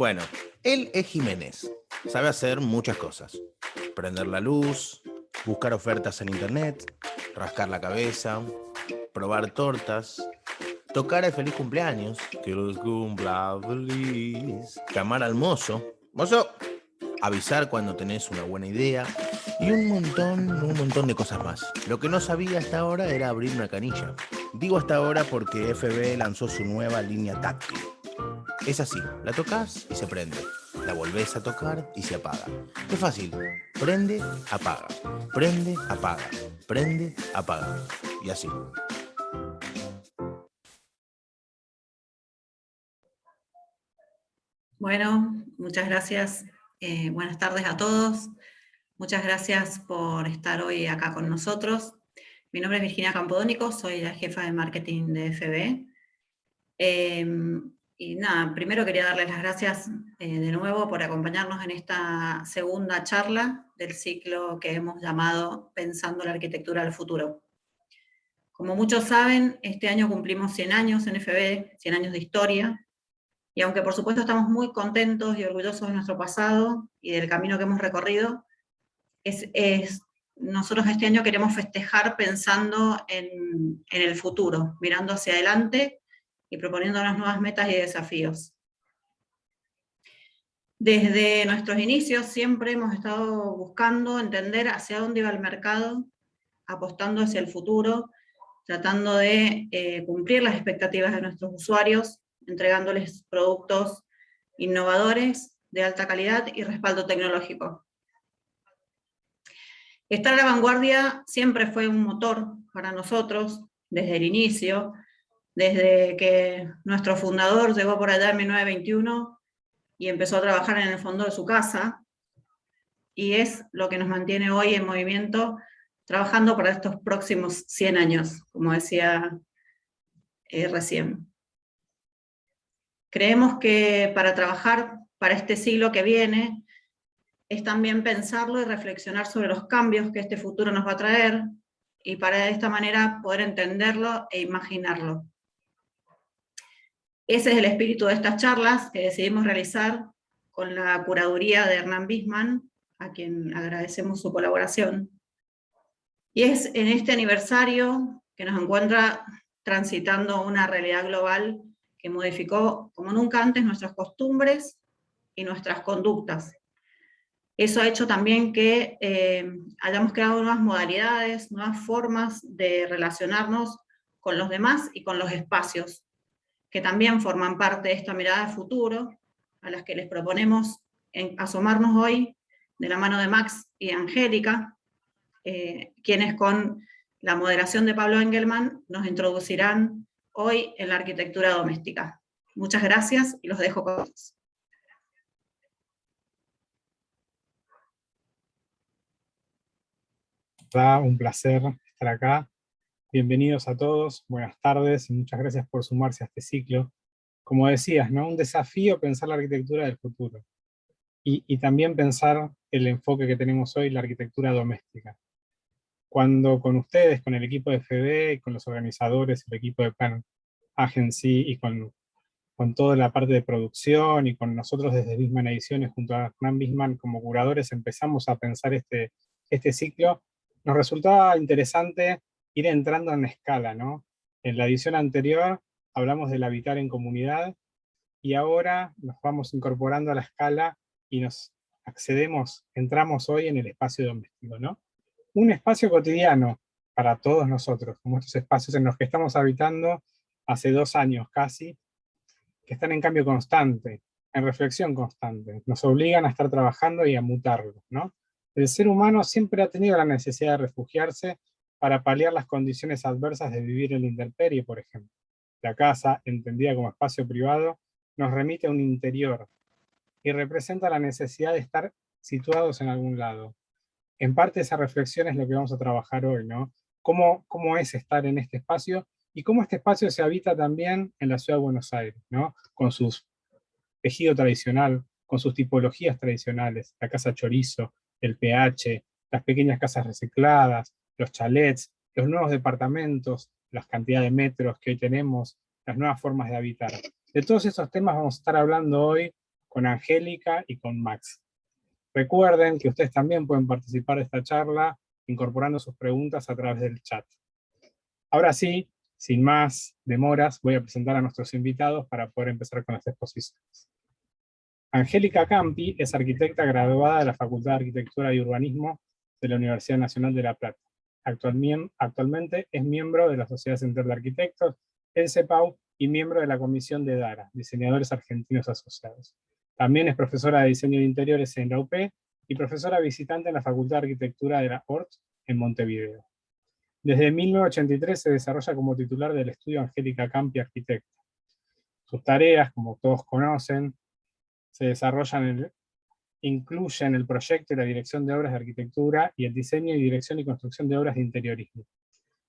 Bueno, él es Jiménez. Sabe hacer muchas cosas. Prender la luz, buscar ofertas en internet, rascar la cabeza, probar tortas, tocar el feliz cumpleaños, que los cumpla feliz, llamar al mozo, mozo, avisar cuando tenés una buena idea y un montón de cosas más. Lo que no sabía hasta ahora era abrir una canilla. Digo hasta ahora porque FB lanzó su nueva línea táctil. Es así, la tocas y se prende. La volvés a tocar y se apaga. Es fácil. Prende, apaga. Prende, apaga. Prende, apaga. Y así. Bueno, muchas gracias. Buenas tardes a todos. Muchas gracias por estar hoy acá con nosotros. Mi nombre es Virginia Campodónico, soy la jefa de marketing de FB. Y nada, primero quería darles las gracias de nuevo por acompañarnos en esta segunda charla del ciclo que hemos llamado Pensando la Arquitectura del Futuro. Como muchos saben, este año cumplimos 100 años en FB, 100 años de historia, y aunque por supuesto estamos muy contentos y orgullosos de nuestro pasado y del camino que hemos recorrido, nosotros este año queremos festejar pensando en el futuro, mirando hacia adelante y proponiéndonos nuevas metas y desafíos. Desde nuestros inicios siempre hemos estado buscando entender hacia dónde iba el mercado, apostando hacia el futuro, tratando de cumplir las expectativas de nuestros usuarios, entregándoles productos innovadores, de alta calidad y respaldo tecnológico. Estar a la vanguardia siempre fue un motor para nosotros, desde el inicio, desde que nuestro fundador llegó por allá en 1921 y empezó a trabajar en el fondo de su casa, y es lo que nos mantiene hoy en movimiento, trabajando para estos próximos 100 años, como decía recién. Creemos que para trabajar para este siglo que viene, es también pensarlo y reflexionar sobre los cambios que este futuro nos va a traer, y para de esta manera poder entenderlo e imaginarlo. Ese es el espíritu de estas charlas que decidimos realizar con la curaduría de Hernán Bisman, a quien agradecemos su colaboración. Y es en este aniversario que nos encuentra transitando una realidad global que modificó como nunca antes nuestras costumbres y nuestras conductas. Eso ha hecho también que hayamos creado nuevas modalidades, nuevas formas de relacionarnos con los demás y con los espacios, que también forman parte de esta mirada de futuro, a las que les proponemos asomarnos hoy de la mano de Max y Angélica, quienes con la moderación de Pablo Engelman nos introducirán hoy en la arquitectura doméstica. Muchas gracias y los dejo con todos. Un placer estar acá. Bienvenidos a todos, buenas tardes y muchas gracias por sumarse a este ciclo. Como decías, ¿no? Un desafío pensar la arquitectura del futuro y también pensar el enfoque que tenemos hoy, la arquitectura doméstica. Cuando con ustedes, con el equipo de FB, con los organizadores, el equipo de Plan Agency y con toda la parte de producción y con nosotros desde Bisman Ediciones junto a Hernán Bisman como curadores empezamos a pensar este ciclo, nos resultaba interesante ir entrando en escala, ¿no? En la edición anterior hablamos del habitar en comunidad y ahora nos vamos incorporando a la escala y entramos hoy en el espacio doméstico, ¿no? Un espacio cotidiano para todos nosotros, como estos espacios en los que estamos habitando hace 2 años casi, que están en cambio constante, en reflexión constante, nos obligan a estar trabajando y a mutarlos, ¿no? El ser humano siempre ha tenido la necesidad de refugiarse para paliar las condiciones adversas de vivir en la intemperie, por ejemplo. La casa, entendida como espacio privado, nos remite a un interior y representa la necesidad de estar situados en algún lado. En parte esa reflexión es lo que vamos a trabajar hoy, ¿no? ¿Cómo es estar en este espacio y cómo este espacio se habita también en la ciudad de Buenos Aires, ¿no? Con su tejido tradicional, con sus tipologías tradicionales, la casa chorizo, el PH, las pequeñas casas recicladas, los chalets, los nuevos departamentos, las cantidades de metros que hoy tenemos, las nuevas formas de habitar. De todos esos temas vamos a estar hablando hoy con Angélica y con Max. Recuerden que ustedes también pueden participar de esta charla incorporando sus preguntas a través del chat. Ahora sí, sin más demoras, voy a presentar a nuestros invitados para poder empezar con las exposiciones. Angélica Campi es arquitecta graduada de la Facultad de Arquitectura y Urbanismo de la Universidad Nacional de La Plata. Actualmente es miembro de la Sociedad Central de Arquitectos, el CEPAU, y miembro de la Comisión de DARA, Diseñadores Argentinos Asociados. También es profesora de Diseño de Interiores en la UP y profesora visitante en la Facultad de Arquitectura de la ORT en Montevideo. Desde 1983 se desarrolla como titular del estudio Angélica Campi Arquitecta. Sus tareas, como todos conocen, se desarrollan incluyen el proyecto y la dirección de obras de arquitectura y el diseño y dirección y construcción de obras de interiorismo.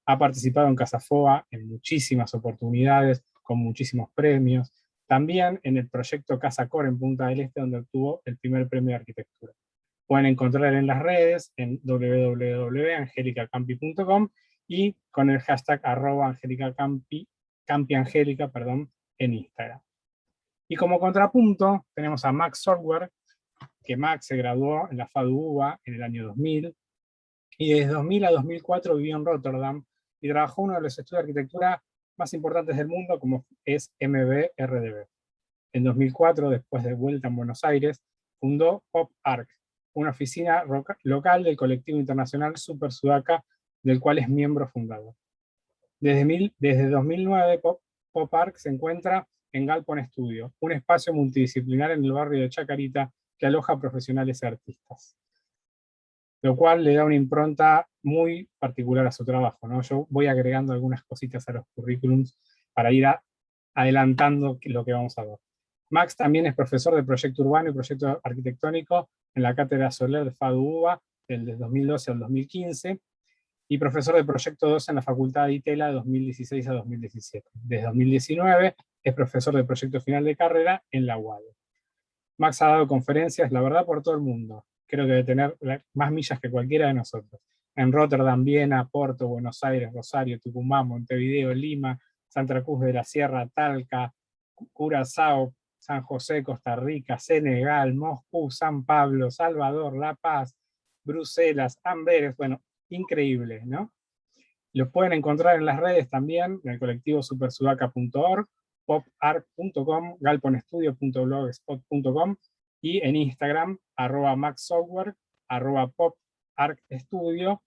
Ha participado en Casafoa en muchísimas oportunidades, con muchísimos premios. También en el proyecto Casa Core en Punta del Este, donde obtuvo el primer premio de arquitectura. Pueden encontrar en las redes en www.angelicacampi.com y con el hashtag @angelicacampi, campiangélica, en Instagram. Y como contrapunto tenemos a Max Software, que Max se graduó en la FADU UBA en el año 2000, y desde 2000 a 2004 vivió en Rotterdam y trabajó en uno de los estudios de arquitectura más importantes del mundo, como es MBRDB. En 2004, después de vuelta en Buenos Aires, fundó Pop Arc, una oficina local del colectivo internacional Super Sudaca, del cual es miembro fundador. Desde 2009, Pop Arc se encuentra en Galpón Studio, un espacio multidisciplinar en el barrio de Chacarita que aloja a profesionales y artistas, lo cual le da una impronta muy particular a su trabajo, ¿no? Yo voy agregando algunas cositas a los currículums para ir adelantando lo que vamos a ver. Max también es profesor de proyecto urbano y proyecto arquitectónico en la Cátedra Soler de FADU UBA del 2012 al 2015, y profesor de proyecto 2 en la Facultad de ITELA de 2016 a 2017. Desde 2019 es profesor de proyecto final de carrera en la UADE. Max ha dado conferencias, la verdad, por todo el mundo. Creo que debe tener más millas que cualquiera de nosotros. En Rotterdam, Viena, Porto, Buenos Aires, Rosario, Tucumán, Montevideo, Lima, Santa Cruz de la Sierra, Talca, Curazao, San José, Costa Rica, Senegal, Moscú, San Pablo, Salvador, La Paz, Bruselas, Amberes, bueno, increíble, ¿no? Los pueden encontrar en las redes también, en el colectivo supersudaca.org, poparc.com, galponestudio.blogspot.com y en Instagram, @maxsoftware, @poparcstudio,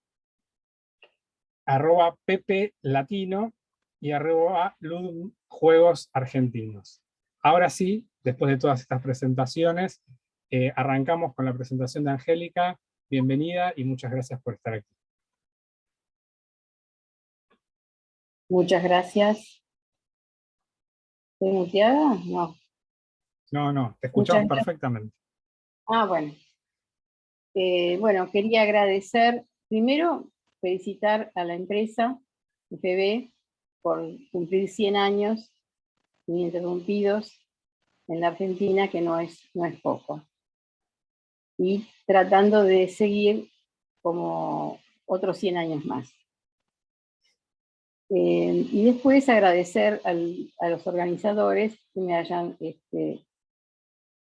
@pepelatino y @ludjuegos argentinos. Ahora sí, después de todas estas presentaciones, arrancamos con la presentación de Angélica. Bienvenida y muchas gracias por estar aquí. Muchas gracias. ¿Estoy muteada? No. No, te escuchamos perfectamente. Bueno. Bueno, quería agradecer, primero, felicitar a la empresa UPB por cumplir 100 años ininterrumpidos en la Argentina, que no es poco. Y tratando de seguir como otros 100 años más. Y después agradecer a los organizadores que me hayan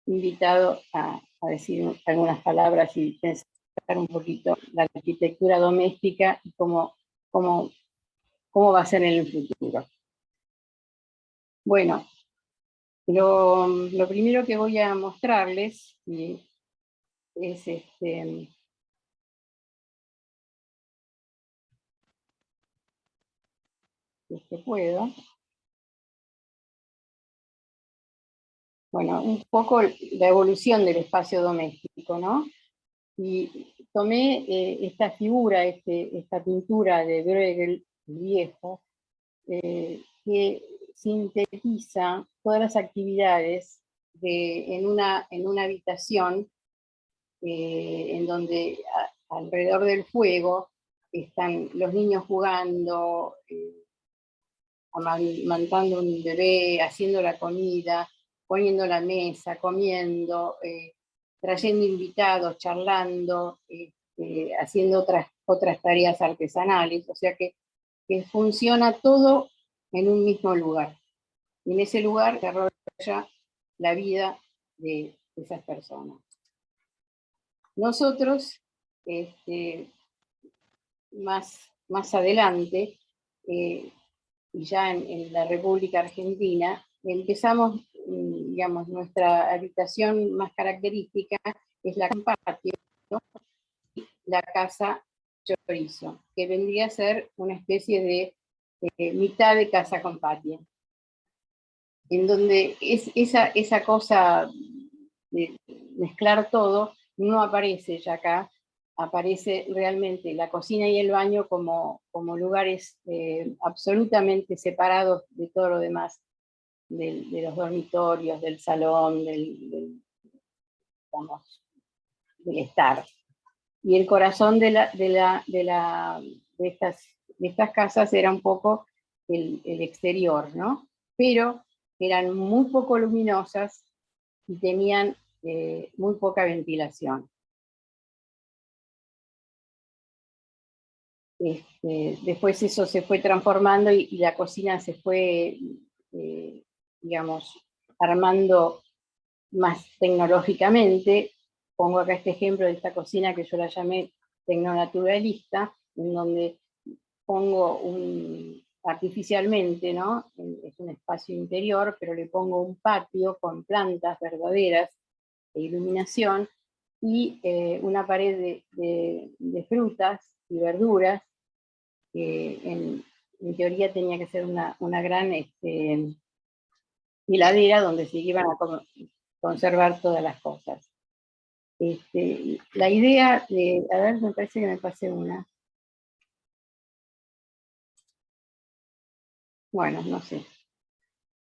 invitado a decir algunas palabras y pensar un poquito la arquitectura doméstica y cómo va a ser en el futuro. Bueno, lo primero que voy a mostrarles es puedo. Bueno, un poco la evolución del espacio doméstico, ¿no? Y tomé esta figura, esta pintura de Bruegel, viejo, que sintetiza todas las actividades en una habitación en donde alrededor del fuego están los niños jugando, amamantando un bebé, haciendo la comida, poniendo la mesa, comiendo, trayendo invitados, charlando, haciendo otras tareas artesanales, o sea que funciona todo en un mismo lugar. Y en ese lugar se desarrolla la vida de esas personas. Nosotros, más adelante, y ya en la República Argentina, empezamos, digamos, nuestra habitación más característica es la con patio, ¿no? Y la casa chorizo, que vendría a ser una especie de mitad de casa con patio, en donde esa cosa de mezclar todo no aparece ya acá, aparece realmente la cocina y el baño como lugares absolutamente separados de todo lo demás, de los dormitorios, del salón, del estar. Y el corazón de estas casas era un poco el exterior, ¿no? Pero eran muy poco luminosas y tenían muy poca ventilación. Después eso se fue transformando y la cocina se fue, digamos, armando más tecnológicamente. Pongo acá este ejemplo de esta cocina que yo la llamé tecnonaturalista, en donde pongo artificialmente, ¿no? Es un espacio interior, pero le pongo un patio con plantas verdaderas de iluminación y una pared de frutas y verduras, que en teoría tenía que ser una gran heladera donde se iban a conservar todas las cosas. La idea de, a ver, me parece que me pasé una. Bueno, no sé,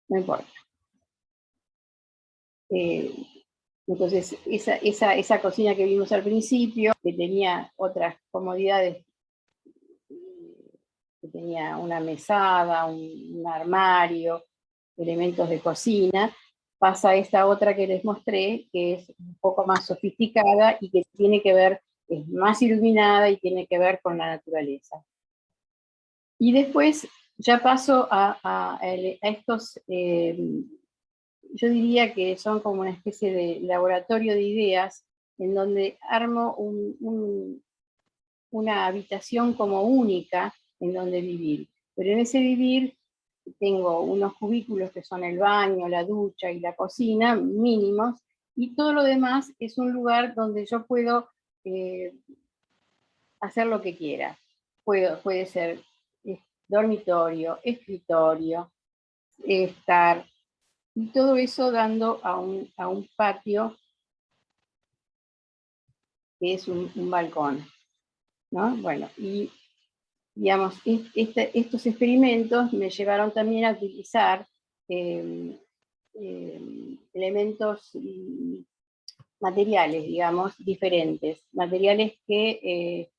no importa. Entonces, esa cocina que vimos al principio, que tenía otras comodidades, que tenía una mesada, un armario, elementos de cocina, pasa a esta otra que les mostré, que es un poco más sofisticada y que tiene que ver, es más iluminada y tiene que ver con la naturaleza. Y después ya paso a estos, yo diría que son como una especie de laboratorio de ideas, en donde armo una habitación como única en donde vivir. Pero en ese vivir tengo unos cubículos que son el baño, la ducha y la cocina, mínimos, y todo lo demás es un lugar donde yo puedo hacer lo que quiera. Puede ser dormitorio, escritorio, estar, y todo eso dando a un patio que es un balcón, ¿no? Bueno, y digamos, estos experimentos me llevaron también a utilizar elementos materiales, digamos, diferentes, materiales que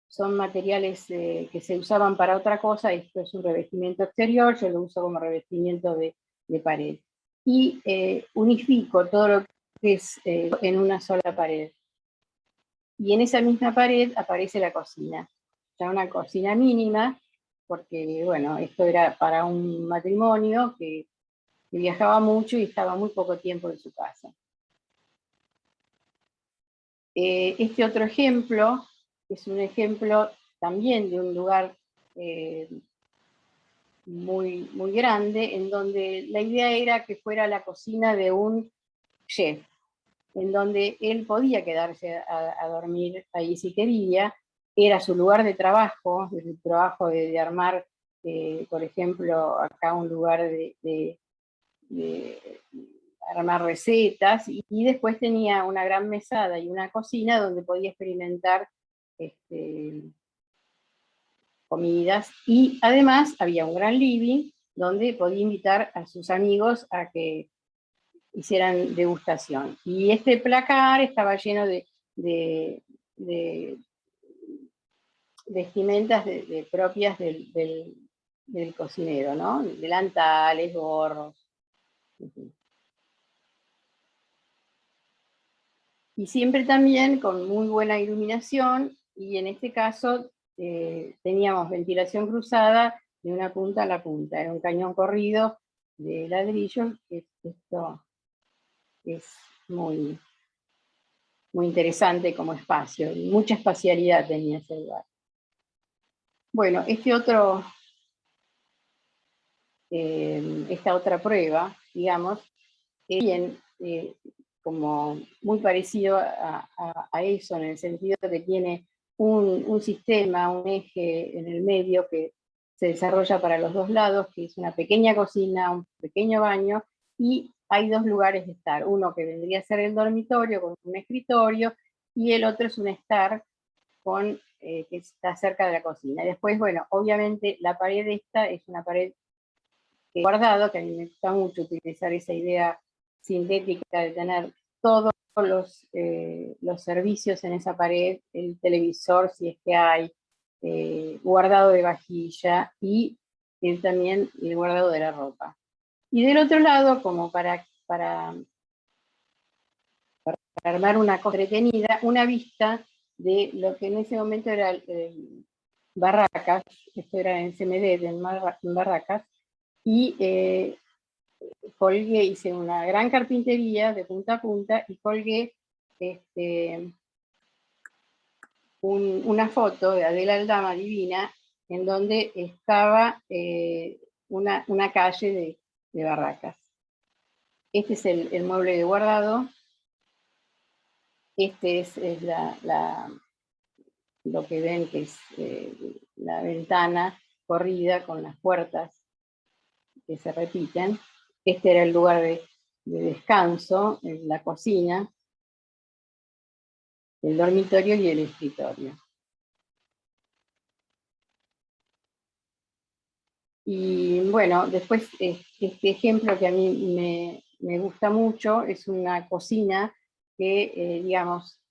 son materiales que se usaban para otra cosa. Esto es un revestimiento exterior, yo lo uso como revestimiento de pared. Y unifico todo lo que es en una sola pared. Y en esa misma pared aparece la cocina. Ya una cocina mínima, porque bueno, esto era para un matrimonio que viajaba mucho y estaba muy poco tiempo en su casa. Este otro ejemplo es un ejemplo también de un lugar muy, muy grande, en donde la idea era que fuera la cocina de un chef, en donde él podía quedarse a dormir ahí si quería. Era su lugar de trabajo, el trabajo de armar, por ejemplo, acá un lugar de armar recetas, y después tenía una gran mesada y una cocina donde podía experimentar comidas, y además había un gran living donde podía invitar a sus amigos a que hicieran degustación. Y este placar estaba lleno de vestimentas propias del cocinero, ¿no? Delantales, gorros. Y siempre también con muy buena iluminación, y en este caso teníamos ventilación cruzada de una punta a la punta. Era un cañón corrido de ladrillo. Esto es muy, muy interesante como espacio, mucha espacialidad tenía ese lugar. Bueno, esta otra prueba, digamos, es bien como muy parecido a eso, en el sentido de que tiene un sistema, un eje en el medio que se desarrolla para los dos lados, que es una pequeña cocina, un pequeño baño, y hay dos lugares de estar. Uno que vendría a ser el dormitorio con un escritorio, y el otro es un estar que está cerca de la cocina. Y después, bueno, obviamente la pared esta es una pared guardado, que a mí me gusta mucho utilizar esa idea sintética de tener todos los servicios en esa pared, el televisor si es que hay, guardado de vajilla y también el guardado de la ropa. Y del otro lado, como para armar una cosa entretenida, una vista de lo que en ese momento era Barracas, esto era en CMD, en Barracas, y colgué, hice una gran carpintería de punta a punta y colgué una foto de Adela Aldama divina en donde estaba una calle de Barracas. Este es el mueble de guardado. Este es lo que ven, que es la ventana corrida con las puertas que se repiten. Este era el lugar de descanso, la cocina, el dormitorio y el escritorio. Y bueno, después este ejemplo que a mí me gusta mucho es una cocina que, digamos,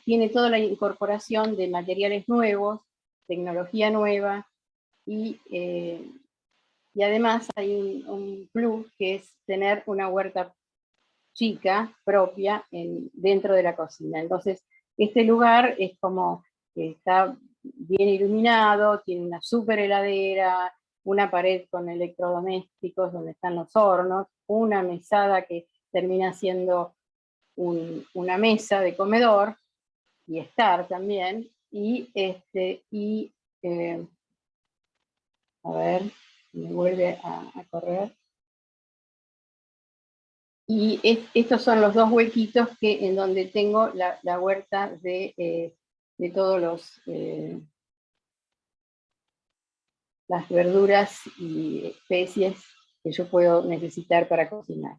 tiene toda la incorporación de materiales nuevos, tecnología nueva, y además hay un plus que es tener una huerta chica, propia, dentro de la cocina. Entonces, este lugar es como que está bien iluminado, tiene una súper heladera, una pared con electrodomésticos donde están los hornos, una mesada que termina siendo una mesa de comedor, y estar también, y a ver, me vuelve a correr. Y estos son los dos huequitos en donde tengo la huerta de todos las verduras y especies que yo puedo necesitar para cocinar.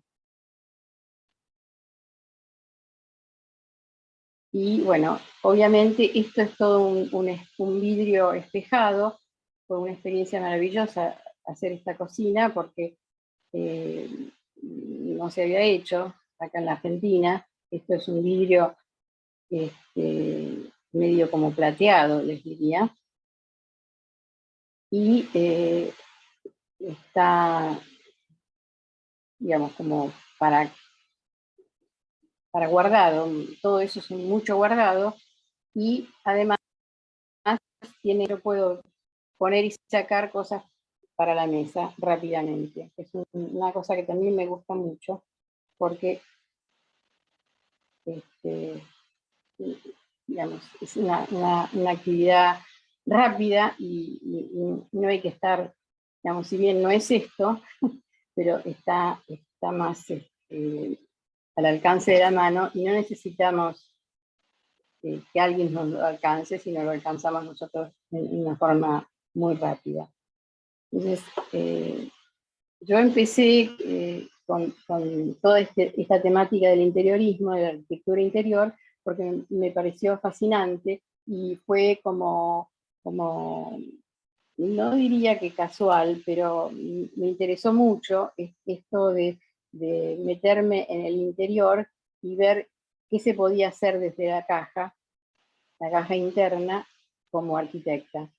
Y bueno, obviamente esto es todo un vidrio espejado. Fue una experiencia maravillosa hacer esta cocina porque no se había hecho acá en la Argentina. Esto es un vidrio medio como plateado, les diría. Y está, digamos, como para guardado, todo eso es mucho guardado, y además yo puedo poner y sacar cosas para la mesa rápidamente. Es una cosa que también me gusta mucho, porque digamos, es una actividad rápida y no hay que estar, digamos, si bien no es esto, pero está más al alcance de la mano, y no necesitamos que alguien nos lo alcance, sino lo alcanzamos nosotros en una forma muy rápida. Entonces, yo empecé con toda esta temática del interiorismo, de la arquitectura interior, porque me pareció fascinante, y fue como no diría que casual, pero me interesó mucho esto de meterme en el interior y ver qué se podía hacer desde la caja interna, como arquitecta.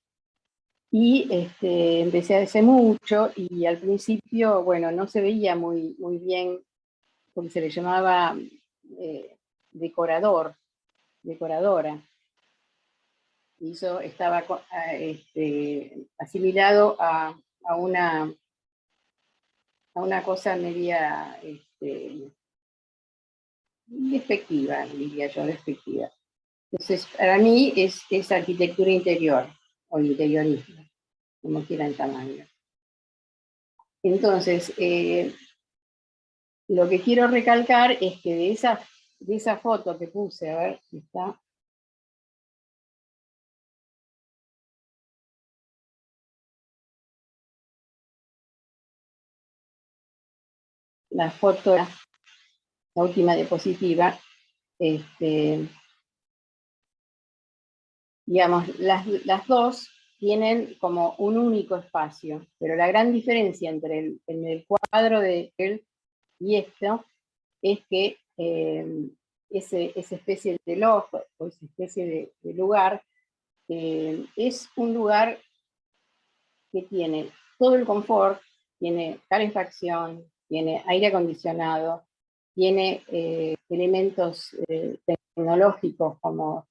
Y empecé hace mucho, y al principio, bueno, no se veía muy bien, porque se le llamaba decoradora. Y eso estaba asimilado a una cosa media despectiva, diría yo, despectiva. Entonces, para mí es arquitectura interior, o interiorismo, como quieran llamarlo. Entonces, lo que quiero recalcar es que de esa foto que puse, a ver si está. La foto, la última diapositiva, digamos, las dos tienen como un único espacio, pero la gran diferencia entre el cuadro de él y esto es que esa especie de loft, o esa especie de lugar, es un lugar que tiene todo el confort, tiene calefacción, tiene aire acondicionado, tiene elementos tecnológicos como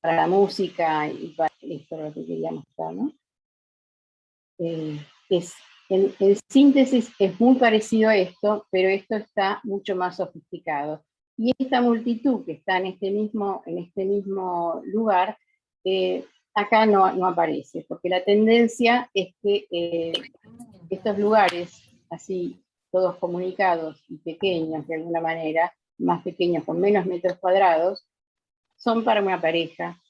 para la música y para esto lo que quería mostrar, ¿no? En síntesis es muy parecido a esto, pero esto está mucho más sofisticado. Y esta multitud que está en este mismo lugar, acá no aparece, porque la tendencia es que estos lugares, así todos comunicados y pequeños de alguna manera, más pequeños con menos metros cuadrados, son para una pareja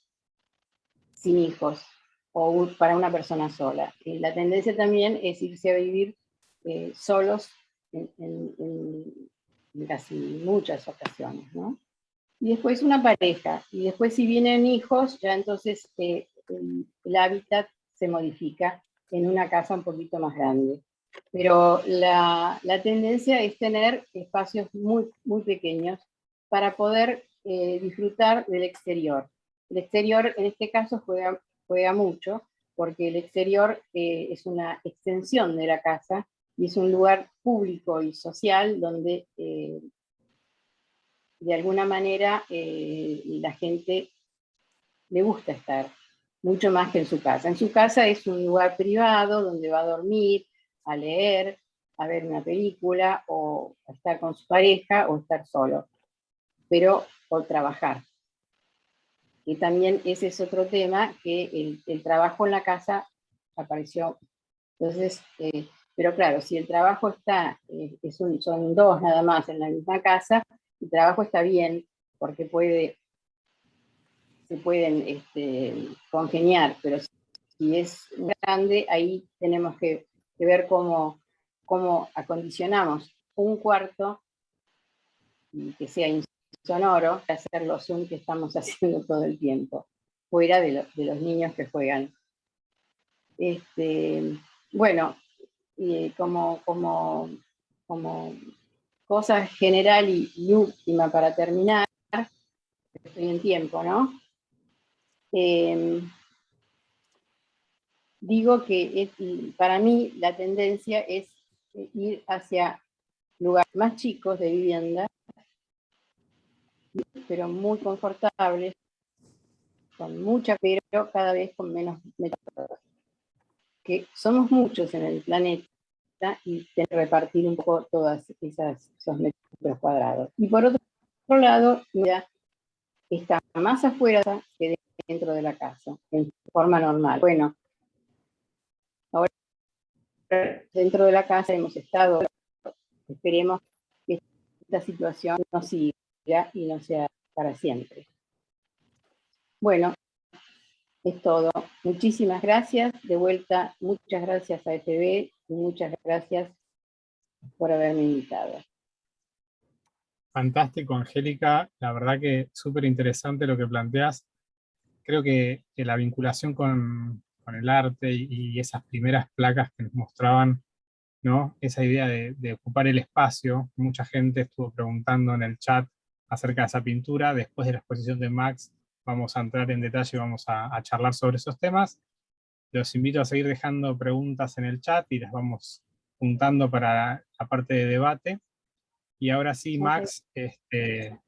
sin hijos o para una persona sola. La tendencia también es irse a vivir solos en casi muchas ocasiones, ¿no? Y después una pareja, y después si vienen hijos, ya entonces el hábitat se modifica en una casa un poquito más grande. Pero la tendencia es tener espacios muy, muy pequeños para poder disfrutar del exterior. El exterior en este caso juega mucho, porque el exterior es una extensión de la casa y es un lugar público y social donde de alguna manera la gente le gusta estar, mucho más que en su casa. En su casa es un lugar privado donde va a dormir, a leer, a ver una película, o a estar con su pareja, o estar solo, pero por trabajar. Y también ese es otro tema, que el trabajo en la casa apareció. Entonces, pero claro, si el trabajo está, son dos nada más en la misma casa, el trabajo está bien, porque se pueden congeniar, pero si es grande, ahí tenemos que ver cómo acondicionamos un cuarto y que sea insonoro, para hacer los Zoom que estamos haciendo todo el tiempo, fuera de los niños que juegan. Bueno, como cosa general y última para terminar, estoy en tiempo, ¿no? Digo que para mí la tendencia es ir hacia lugares más chicos de vivienda, pero muy confortables, con mucha, pero cada vez con menos metros. Que somos muchos en el planeta y tenemos que repartir un poco todos esos metros cuadrados. Y por otro lado, mira, está más afuera que dentro de la casa, en forma normal. Bueno, ahora dentro de la casa hemos estado, esperemos que esta situación no siga y no sea para siempre. Bueno, es todo. Muchísimas gracias. De vuelta, muchas gracias a FB y muchas gracias por haberme invitado. Fantástico, Angélica. La verdad que súper interesante lo que planteas. Creo que la vinculación con el arte y esas primeras placas que nos mostraban, ¿no? Esa idea de ocupar el espacio. Mucha gente estuvo preguntando en el chat acerca de esa pintura. Después de la exposición de Max vamos a entrar en detalle y vamos a charlar sobre esos temas. Los invito a seguir dejando preguntas en el chat y las vamos juntando para la parte de debate. Y ahora sí, Max, te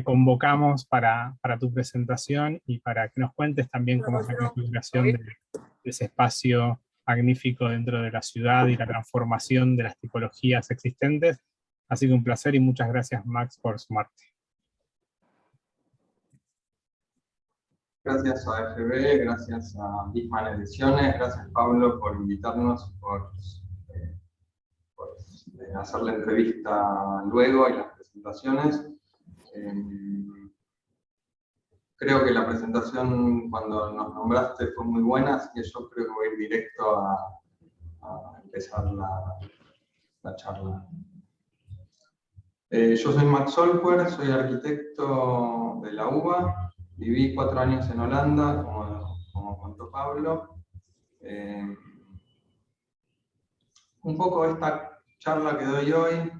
convocamos para tu presentación y para que nos cuentes también cómo es la configuración de ese espacio magnífico dentro de la ciudad y la transformación de las tipologías existentes Así que un placer y muchas gracias, Max, por sumarte. Gracias a FB, gracias a Bisman Ediciones, gracias Pablo por invitarnos, por hacer la entrevista luego y las presentaciones. Creo que la presentación cuando nos nombraste fue muy buena, así que yo creo que voy a ir directo a empezar la charla. Yo soy Max Solquer, soy arquitecto de la UBA, viví 4 años en Holanda, como contó Pablo. Un poco esta charla que doy hoy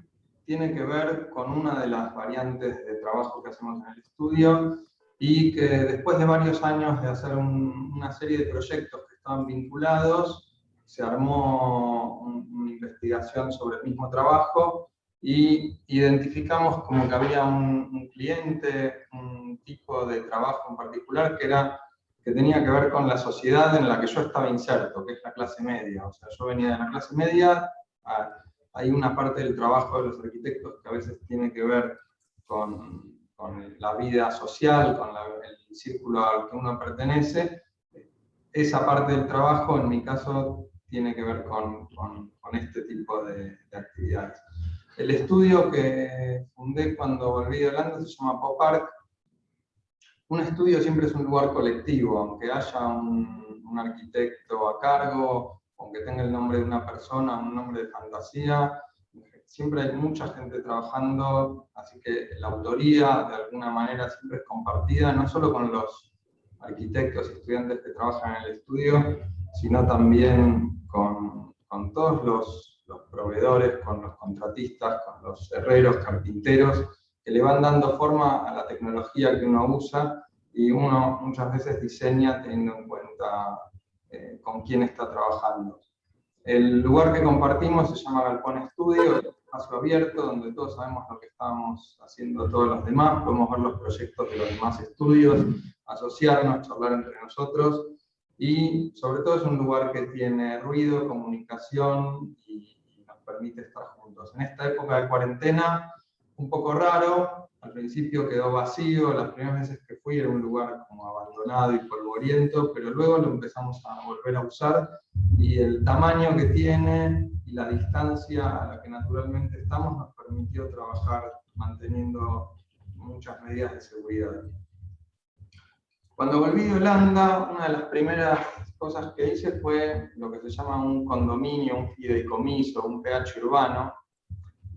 tiene que ver con una de las variantes de trabajo que hacemos en el estudio y que después de varios años de hacer una serie de proyectos que estaban vinculados, se armó una investigación sobre el mismo trabajo y identificamos como que había un cliente, un tipo de trabajo en particular que tenía que ver con la sociedad en la que yo estaba inserto, que es la clase media. O sea, yo venía de la clase media, hay una parte del trabajo de los arquitectos que a veces tiene que ver con la vida social, con el círculo al que uno pertenece. Esa parte del trabajo, en mi caso, tiene que ver con este tipo de actividades. El estudio que fundé cuando volví de Holanda se llama Pop Arc. Un estudio siempre es un lugar colectivo, aunque haya un arquitecto a cargo, aunque tenga el nombre de una persona, un nombre de fantasía, siempre hay mucha gente trabajando, así que la autoría de alguna manera siempre es compartida, no solo con los arquitectos y estudiantes que trabajan en el estudio, sino también con todos los proveedores, con los contratistas, con los herreros, carpinteros, que le van dando forma a la tecnología que uno usa y uno muchas veces diseña teniendo en cuenta con quién está trabajando. El lugar que compartimos se llama Galpón Estudio, es un espacio abierto donde todos sabemos lo que estamos haciendo todos los demás, podemos ver los proyectos de los demás estudios, asociarnos, charlar entre nosotros y sobre todo es un lugar que tiene ruido, comunicación y nos permite estar juntos. En esta época de cuarentena, un poco raro, al principio quedó vacío, las primeras veces que fui era un lugar como abandonado y polvoriento, pero luego lo empezamos a volver a usar y el tamaño que tiene y la distancia a la que naturalmente estamos nos permitió trabajar manteniendo muchas medidas de seguridad. Cuando volví de Holanda, una de las primeras cosas que hice fue lo que se llama un condominio, un fideicomiso, un PH urbano,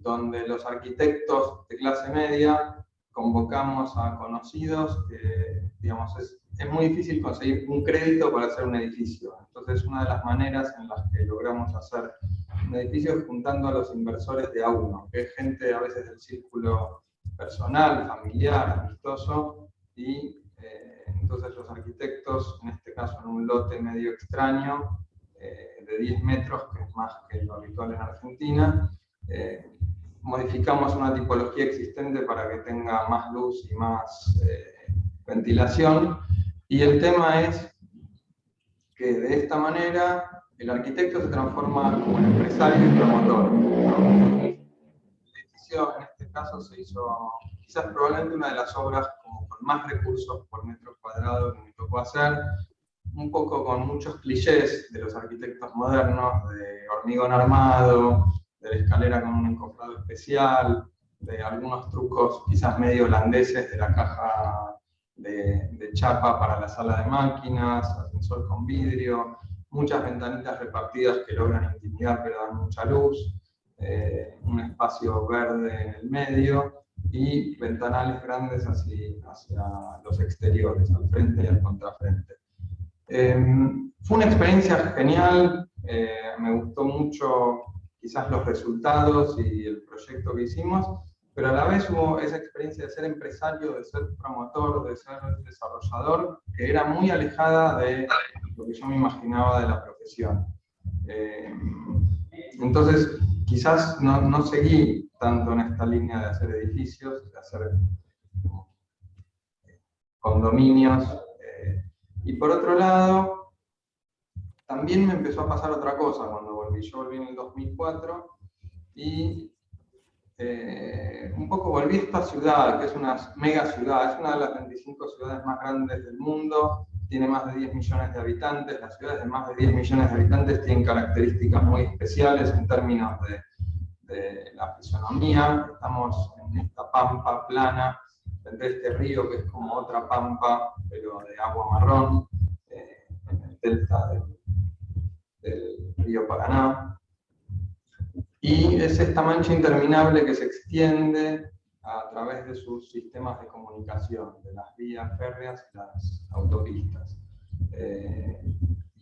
donde los arquitectos de clase media convocamos a conocidos que, digamos, es muy difícil conseguir un crédito para hacer un edificio. Entonces, una de las maneras en las que logramos hacer un edificio es juntando a los inversores de a uno, que es gente a veces del círculo personal, familiar, amistoso, y entonces los arquitectos, en este caso en un lote medio extraño, de 10 metros, que es más que lo habitual en Argentina, modificamos una tipología existente para que tenga más luz y más ventilación. Y el tema es que de esta manera el arquitecto se transforma como un empresario y promotor. El edificio en este caso se hizo quizás probablemente una de las obras como con más recursos por metro cuadrado que me tocó hacer, un poco con muchos clichés de los arquitectos modernos, de hormigón armado, de la escalera con un encofrado especial, de algunos trucos quizás medio holandeses de la caja de chapa para la sala de máquinas, ascensor con vidrio, muchas ventanitas repartidas que logran intimidar pero dan mucha luz, un espacio verde en el medio y ventanales grandes hacia los exteriores, al frente y al contrafrente. Fue una experiencia genial, me gustó mucho quizás los resultados y el proyecto que hicimos, pero a la vez hubo esa experiencia de ser empresario, de ser promotor, de ser desarrollador, que era muy alejada de lo que yo me imaginaba de la profesión. Entonces, quizás no seguí tanto en esta línea de hacer edificios, de hacer condominios, y por otro lado, también me empezó a pasar otra cosa cuando volví. Yo volví en el 2004 y un poco volví a esta ciudad, que es una mega ciudad, es una de las 25 ciudades más grandes del mundo, tiene más de 10 millones de habitantes. Las ciudades de más de 10 millones de habitantes tienen características muy especiales en términos de la fisonomía. Estamos en esta pampa plana, entre este río que es como otra pampa, pero de agua marrón, en el delta del río Paraná. Y es esta mancha interminable que se extiende a través de sus sistemas de comunicación, de las vías férreas y las autopistas.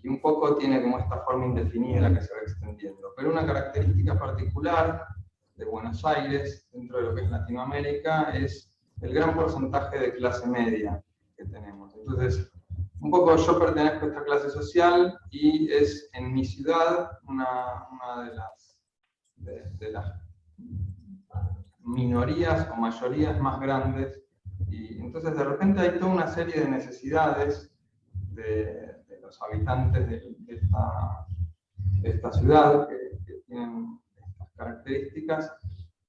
Y un poco tiene como esta forma indefinida que se va extendiendo. Pero una característica particular de Buenos Aires, dentro de lo que es Latinoamérica, es el gran porcentaje de clase media que tenemos. Entonces, un poco yo pertenezco a esta clase social y es en mi ciudad una de las minorías o mayorías más grandes, y entonces de repente hay toda una serie de necesidades de los habitantes de esta ciudad que tienen estas características,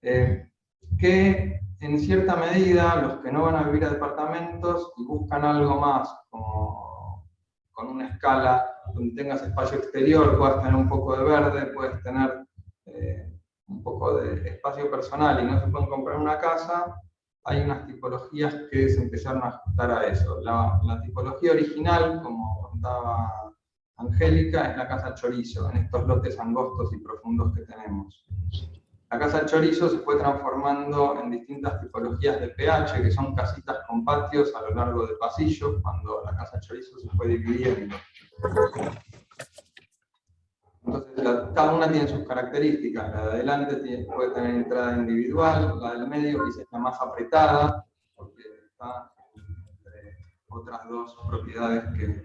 que en cierta medida los que no van a vivir a departamentos y buscan algo más, como con una escala donde tengas espacio exterior, puedas tener un poco de verde, puedes tener un poco de espacio personal y no se pueden comprar una casa, hay unas tipologías que se empezaron a ajustar a eso. La tipología original, como contaba Angélica, es la casa chorizo, en estos lotes angostos y profundos que tenemos. La casa chorizo se fue transformando en distintas tipologías de PH, que son casitas con patios a lo largo de pasillos, cuando la casa chorizo se fue dividiendo. Entonces, cada una tiene sus características. La de adelante puede tener entrada individual, la del medio quizás está más apretada, porque está entre otras dos propiedades que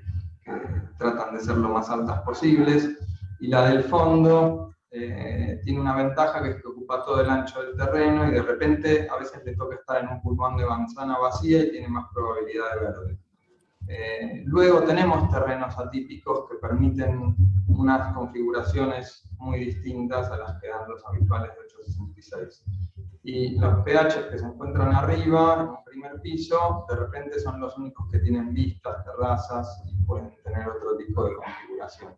tratan de ser lo más altas posibles, y la del fondo tiene una ventaja, que es que ocupa todo el ancho del terreno y de repente a veces le toca estar en un pulmón de manzana vacía y tiene más probabilidad de verde. Luego tenemos terrenos atípicos que permiten unas configuraciones muy distintas a las que dan los habituales de 866. Y los pH que se encuentran arriba, en un primer piso, de repente son los únicos que tienen vistas, terrazas y pueden tener otro tipo de configuración.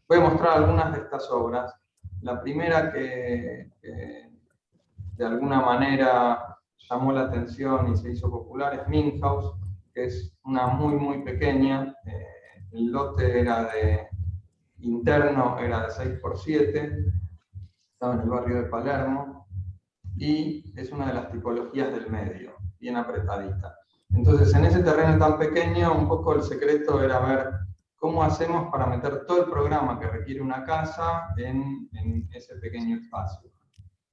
Voy a mostrar algunas de estas obras. La primera que de alguna manera llamó la atención y se hizo popular es Minhaus, que es una muy pequeña. El lote era interno era de 6x7, estaba en el barrio de Palermo, y es una de las tipologías del medio, bien apretadita. Entonces, en ese terreno tan pequeño, un poco el secreto era ver cómo hacemos para meter todo el programa que requiere una casa en ese pequeño espacio.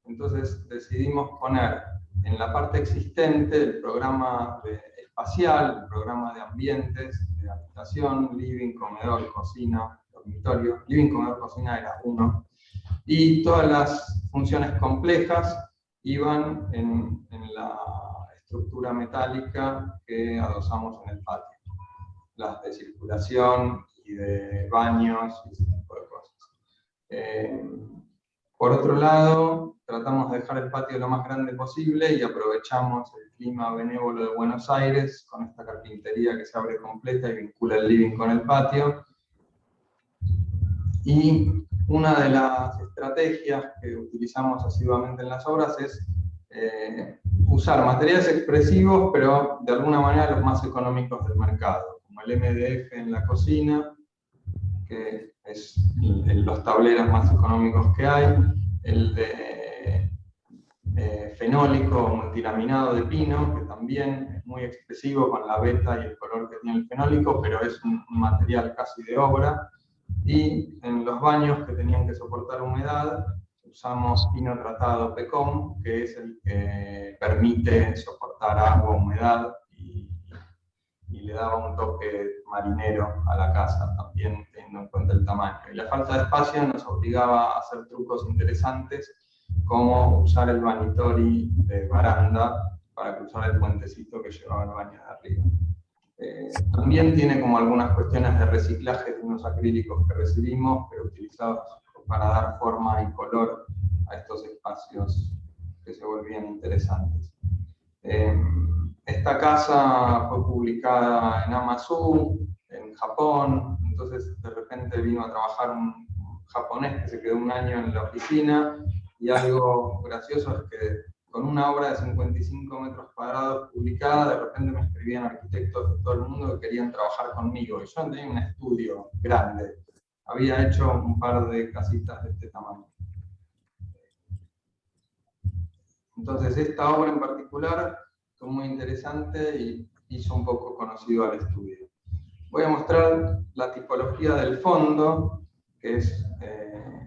Entonces, decidimos poner en la parte existente el programa espacial, el programa de ambientes, de habitación, living, comedor, cocina, dormitorio. Living, comedor, cocina era uno. Y todas las funciones complejas iban en la estructura metálica que adosamos en el patio. Las de circulación y de baños y ese tipo de cosas. Por otro lado, tratamos de dejar el patio lo más grande posible y aprovechamos el clima benévolo de Buenos Aires con esta carpintería que se abre completa y vincula el living con el patio. Y una de las estrategias que utilizamos asiduamente en las obras es usar materiales expresivos, pero de alguna manera los más económicos del mercado, como el MDF en la cocina, que es los tableros más económicos que hay, el de fenólico multilaminado de pino, que también es muy expresivo con la veta y el color que tiene el fenólico, pero es un material casi de obra. Y en los baños que tenían que soportar humedad, usamos pino tratado PECOM, que es el que permite soportar agua, humedad, y le daba un toque marinero a la casa, también teniendo en cuenta el tamaño. Y la falta de espacio nos obligaba a hacer trucos interesantes, como usar el vanitori de baranda para cruzar el puentecito que llevaba el baño de arriba. También tiene como algunas cuestiones de reciclaje de unos acrílicos que recibimos, pero utilizados para dar forma y color a estos espacios que se volvían interesantes. Esta casa fue publicada en Amazon, en Japón, entonces de repente vino a trabajar un japonés que se quedó un año en la oficina, y algo gracioso es que con una obra de 55 metros cuadrados publicada, de repente me escribían arquitectos de todo el mundo que querían trabajar conmigo, y yo no tenía un estudio grande, había hecho un par de casitas de este tamaño. Entonces esta obra en particular fue muy interesante y hizo un poco conocido al estudio. Voy a mostrar la tipología del fondo, que es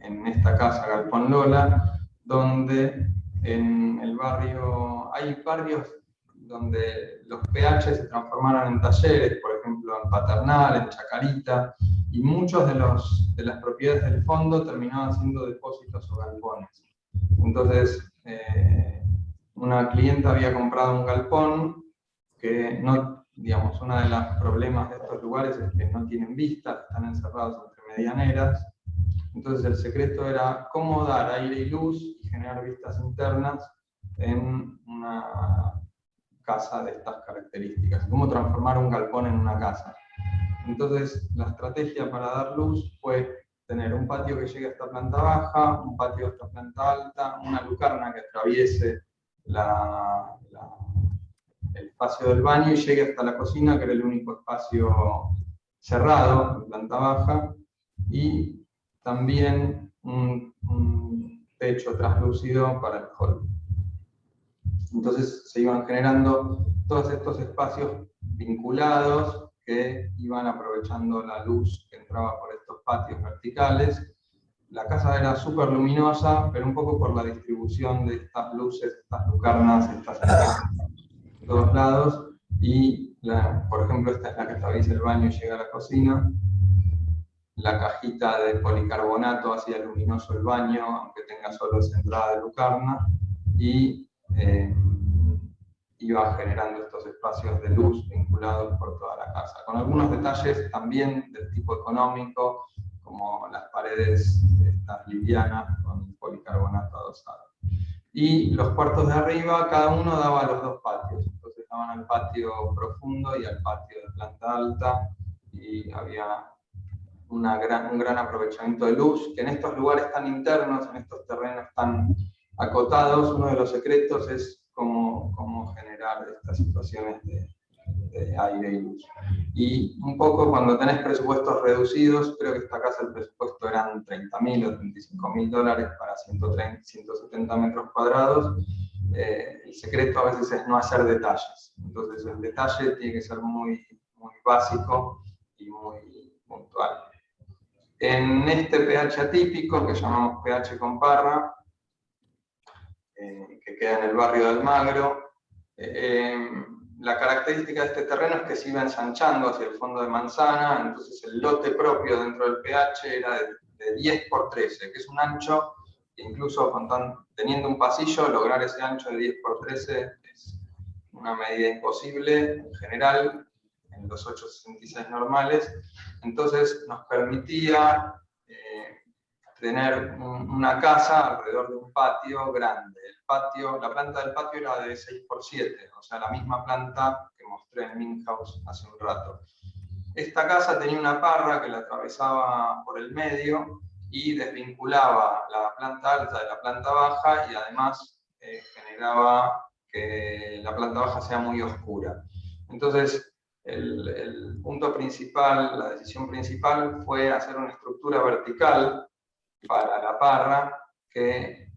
en esta casa Galpón Lola, donde en el barrio, hay barrios donde los PH se transformaron en talleres, por ejemplo en Paternal, en Chacarita, y muchos de las propiedades del fondo terminaban siendo depósitos o galpones. Entonces, una clienta había comprado un galpón que no, digamos, uno de los problemas de estos lugares es que no tienen vistas, están encerrados entre medianeras. Entonces el secreto era cómo dar aire y luz y generar vistas internas en una casa de estas características, cómo transformar un galpón en una casa. Entonces la estrategia para dar luz fue tener un patio que llegue hasta planta baja, un patio hasta planta alta, una lucarna que atraviese el espacio del baño y llegue hasta la cocina, que era el único espacio cerrado en planta baja, y también un techo translúcido para el hall. Entonces se iban generando todos estos espacios vinculados que iban aprovechando la luz que entraba por estos patios verticales. La casa era súper luminosa, pero un poco por la distribución de estas luces, estas lucarnas, estas antenas de todos lados. Y, por ejemplo, esta es la que atraviesa el baño y llega a la cocina. La cajita de policarbonato hacía luminoso el baño, aunque tenga solo esa entrada de lucarna. Y iba generando estos espacios de luz vinculados por toda la casa, con algunos detalles también del tipo económico, como las paredes estas livianas con policarbonato adosado. Y los cuartos de arriba, cada uno daba a los dos patios, entonces daban al patio profundo y al patio de planta alta, y había un gran aprovechamiento de luz, que en estos lugares tan internos, en estos terrenos tan acotados, uno de los secretos es cómo generar estas situaciones de aire y luz. Y un poco cuando tenés presupuestos reducidos, creo que esta casa el presupuesto eran $30.000 o $35.000 para 170 metros cuadrados. El secreto a veces es no hacer detalles. Entonces el detalle tiene que ser muy, muy básico y muy puntual. En este pH atípico, que llamamos pH con parra, que queda en el barrio de Almagro, la característica de este terreno es que se iba ensanchando hacia el fondo de manzana, entonces el lote propio dentro del pH era de 10 por 13, que es un ancho, que incluso teniendo un pasillo, lograr ese ancho de 10 por 13 es una medida imposible en general, en los 866 normales. Entonces nos permitía tener una casa alrededor de un patio grande. La planta del patio era de 6 por 7, o sea, la misma planta que mostré en Minhouse hace un rato. Esta casa tenía una parra que la atravesaba por el medio y desvinculaba la planta alta de la planta baja, y además generaba que la planta baja sea muy oscura. Entonces, el punto principal, la decisión principal fue hacer una estructura vertical para la parra que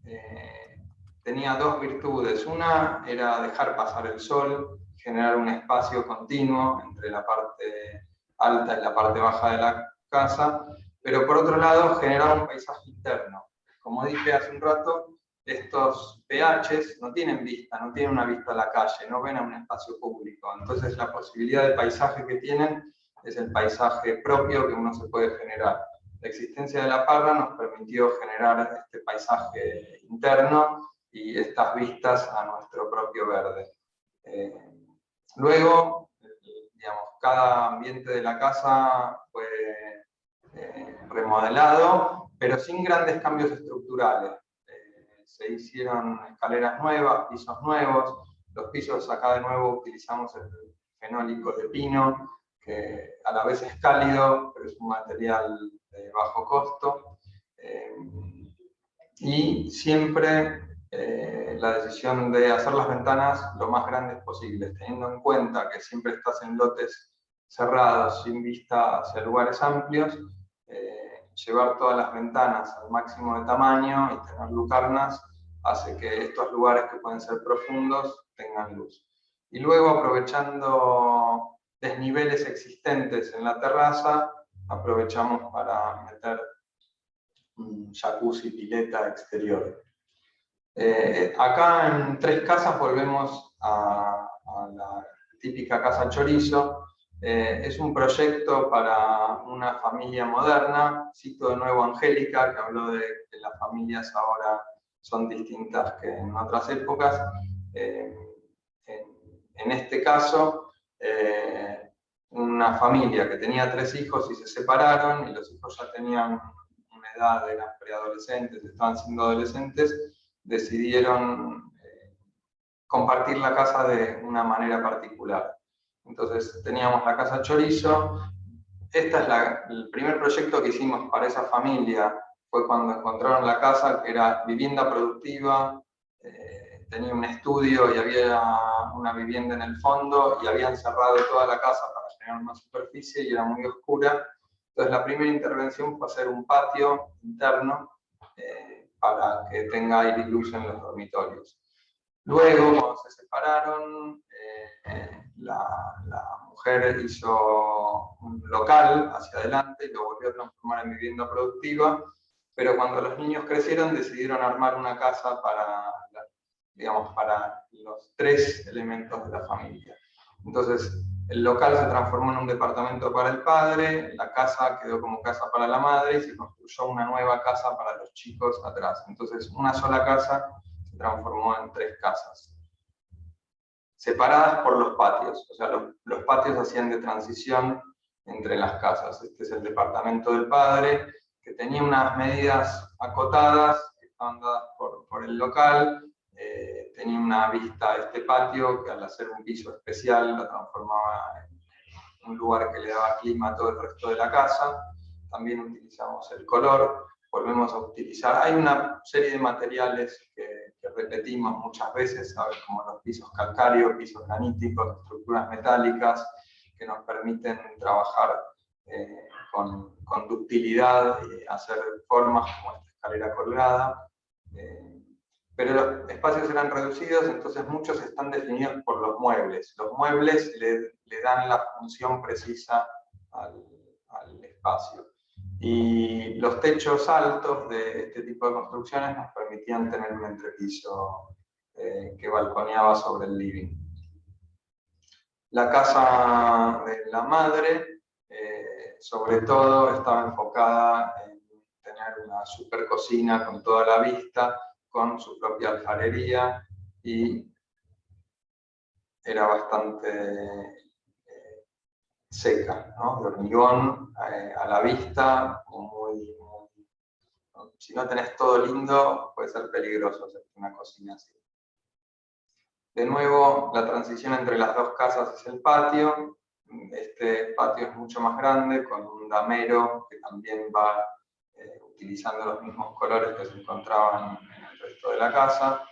tenía dos virtudes. Una era dejar pasar el sol, generar un espacio continuo entre la parte alta y la parte baja de la casa, pero por otro lado generar un paisaje interno. Como dije hace un rato, estos PHs no tienen vista, no tienen una vista a la calle, no ven a un espacio público. Entonces la posibilidad de paisaje que tienen es el paisaje propio que uno se puede generar. La existencia de la parra nos permitió generar este paisaje interno y estas vistas a nuestro propio verde. Luego, digamos, cada ambiente de la casa fue remodelado, pero sin grandes cambios estructurales. se hicieron escaleras nuevas, pisos nuevos. Los pisos acá de nuevo utilizamos el fenólico de pino, que a la vez es cálido, pero es un material de bajo costo. Y siempre la decisión de hacer las ventanas lo más grandes posibles, teniendo en cuenta que siempre estás en lotes cerrados, sin vista hacia lugares amplios, llevar todas las ventanas al máximo de tamaño y tener lucarnas hace que estos lugares que pueden ser profundos tengan luz. Y luego, aprovechando desniveles existentes en la terraza, aprovechamos para meter un jacuzzi, pileta exterior. Acá en Tres Casas volvemos a la típica casa chorizo. Es un proyecto para una familia moderna. Cito de nuevo a Angélica, que habló de que las familias ahora son distintas que en otras épocas. En este caso, una familia que tenía 3 hijos y se separaron, y los hijos ya tenían una edad, eran preadolescentes, estaban siendo adolescentes, decidieron compartir la casa de una manera particular. Entonces teníamos la casa chorizo. Este es el primer proyecto que hicimos para esa familia, fue cuando encontraron la casa, que era vivienda productiva, tenía un estudio y había una vivienda en el fondo, y habían cerrado toda la casa para generar una superficie y era muy oscura. Entonces la primera intervención fue hacer un patio interno para que tenga aire y luz en los dormitorios. Luego, cuando se separaron, la mujer hizo un local hacia adelante y lo volvió a transformar en vivienda productiva, pero cuando los niños crecieron decidieron armar una casa para, digamos, para los 3 elementos de la familia. Entonces, el local se transformó en un departamento para el padre, la casa quedó como casa para la madre y se construyó una nueva casa para los chicos atrás. Entonces, una sola casa se transformó en 3 casas, separadas por los patios. O sea, los patios hacían de transición entre las casas. Este es el departamento del padre, que tenía unas medidas acotadas, que estaban dadas por el local. Tenía una vista a este patio, que al hacer un piso especial la transformaba en un lugar que le daba clima a todo el resto de la casa. También utilizamos el color. Volvemos a utilizar, hay una serie de materiales que repetimos muchas veces, ¿sabes? Como los pisos calcáreos, pisos graníticos, estructuras metálicas, que nos permiten trabajar con ductilidad y hacer formas como esta escalera colgada. Pero los espacios eran reducidos, entonces muchos están definidos por los muebles. Los muebles le dan la función precisa al espacio. Y los techos altos de este tipo de construcciones nos permitían tener un entrepiso que balconeaba sobre el living. La casa de la madre, sobre todo, estaba enfocada en tener una super cocina con toda la vista, con su propia alfarería, y era bastante seca, ¿no? De hormigón a la vista, muy, si no tenés todo lindo, puede ser peligroso hacer una cocina así. De nuevo, la transición entre las 2 casas es el patio. Este patio es mucho más grande, con un damero que también va utilizando los mismos colores que se encontraban en el resto de la casa.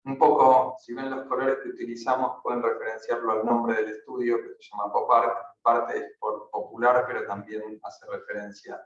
Un poco, si ven los colores que utilizamos, pueden referenciarlo al nombre del estudio, que se llama Pop Art. Parte es por popular, pero también hace referencia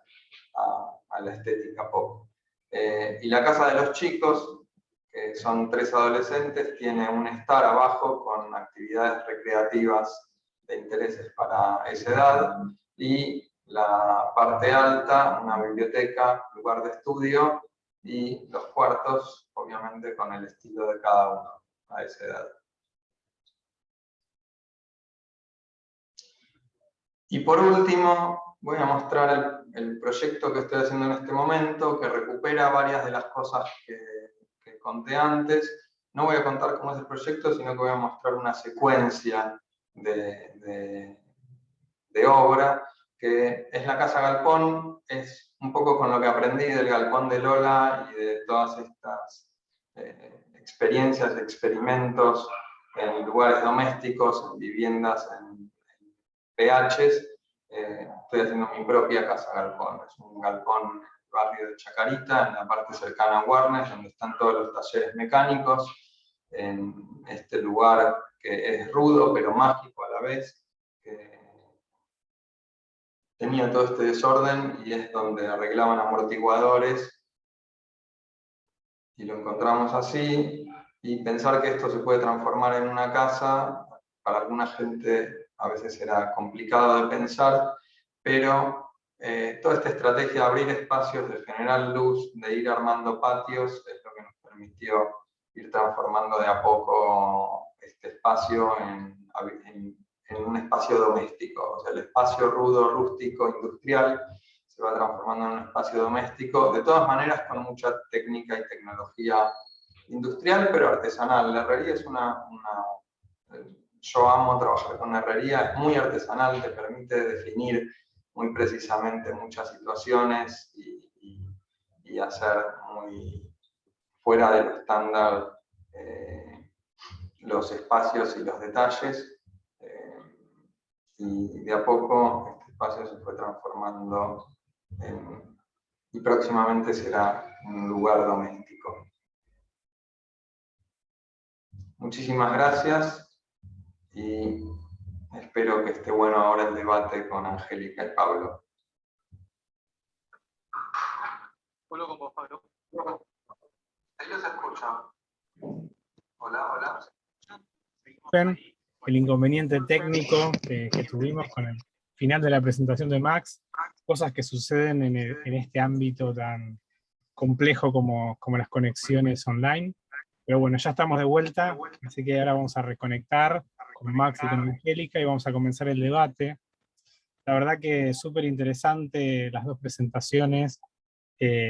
a la estética pop. Y la casa de los chicos, que son 3 adolescentes, tiene un estar abajo con actividades recreativas de intereses para esa edad, y la parte alta, una biblioteca, lugar de estudio, y los cuartos, obviamente, con el estilo de cada uno a esa edad. Y por último, voy a mostrar el proyecto que estoy haciendo en este momento, que recupera varias de las cosas que conté antes. No voy a contar cómo es el proyecto, sino que voy a mostrar una secuencia de obra, que es la Casa Galpón. Es un poco con lo que aprendí del galpón de Lola y de todas estas experiencias, experimentos en lugares domésticos, en viviendas, en PHs, estoy haciendo mi propia casa galpón. Es un galpón en el barrio de Chacarita, en la parte cercana a Warnes, donde están todos los talleres mecánicos, en este lugar que es rudo pero mágico a la vez, que tenía todo este desorden y es donde arreglaban amortiguadores, y lo encontramos así. Y pensar que esto se puede transformar en una casa, para alguna gente a veces era complicado de pensar, pero toda esta estrategia de abrir espacios, de generar luz, de ir armando patios, es lo que nos permitió ir transformando de a poco este espacio en un espacio doméstico. O sea, el espacio rudo, rústico, industrial, se va transformando en un espacio doméstico, de todas maneras con mucha técnica y tecnología industrial, pero artesanal. La herrería es yo amo trabajar con herrería, es muy artesanal, te permite definir muy precisamente muchas situaciones y hacer muy fuera de lo estándar los espacios y los detalles. Y de a poco este espacio se fue transformando y próximamente será un lugar doméstico. Muchísimas gracias y espero que esté bueno ahora el debate con Angélica y Pablo. Vuelvo con vos, Pablo. Ellos se escuchan. Hola, hola. El inconveniente técnico que tuvimos con el final de la presentación de Max, cosas que suceden en este ámbito tan complejo como las conexiones online. Pero bueno, ya estamos de vuelta, así que ahora vamos a reconectar con Max y con Angélica y vamos a comenzar el debate. La verdad que es súper interesante las dos presentaciones,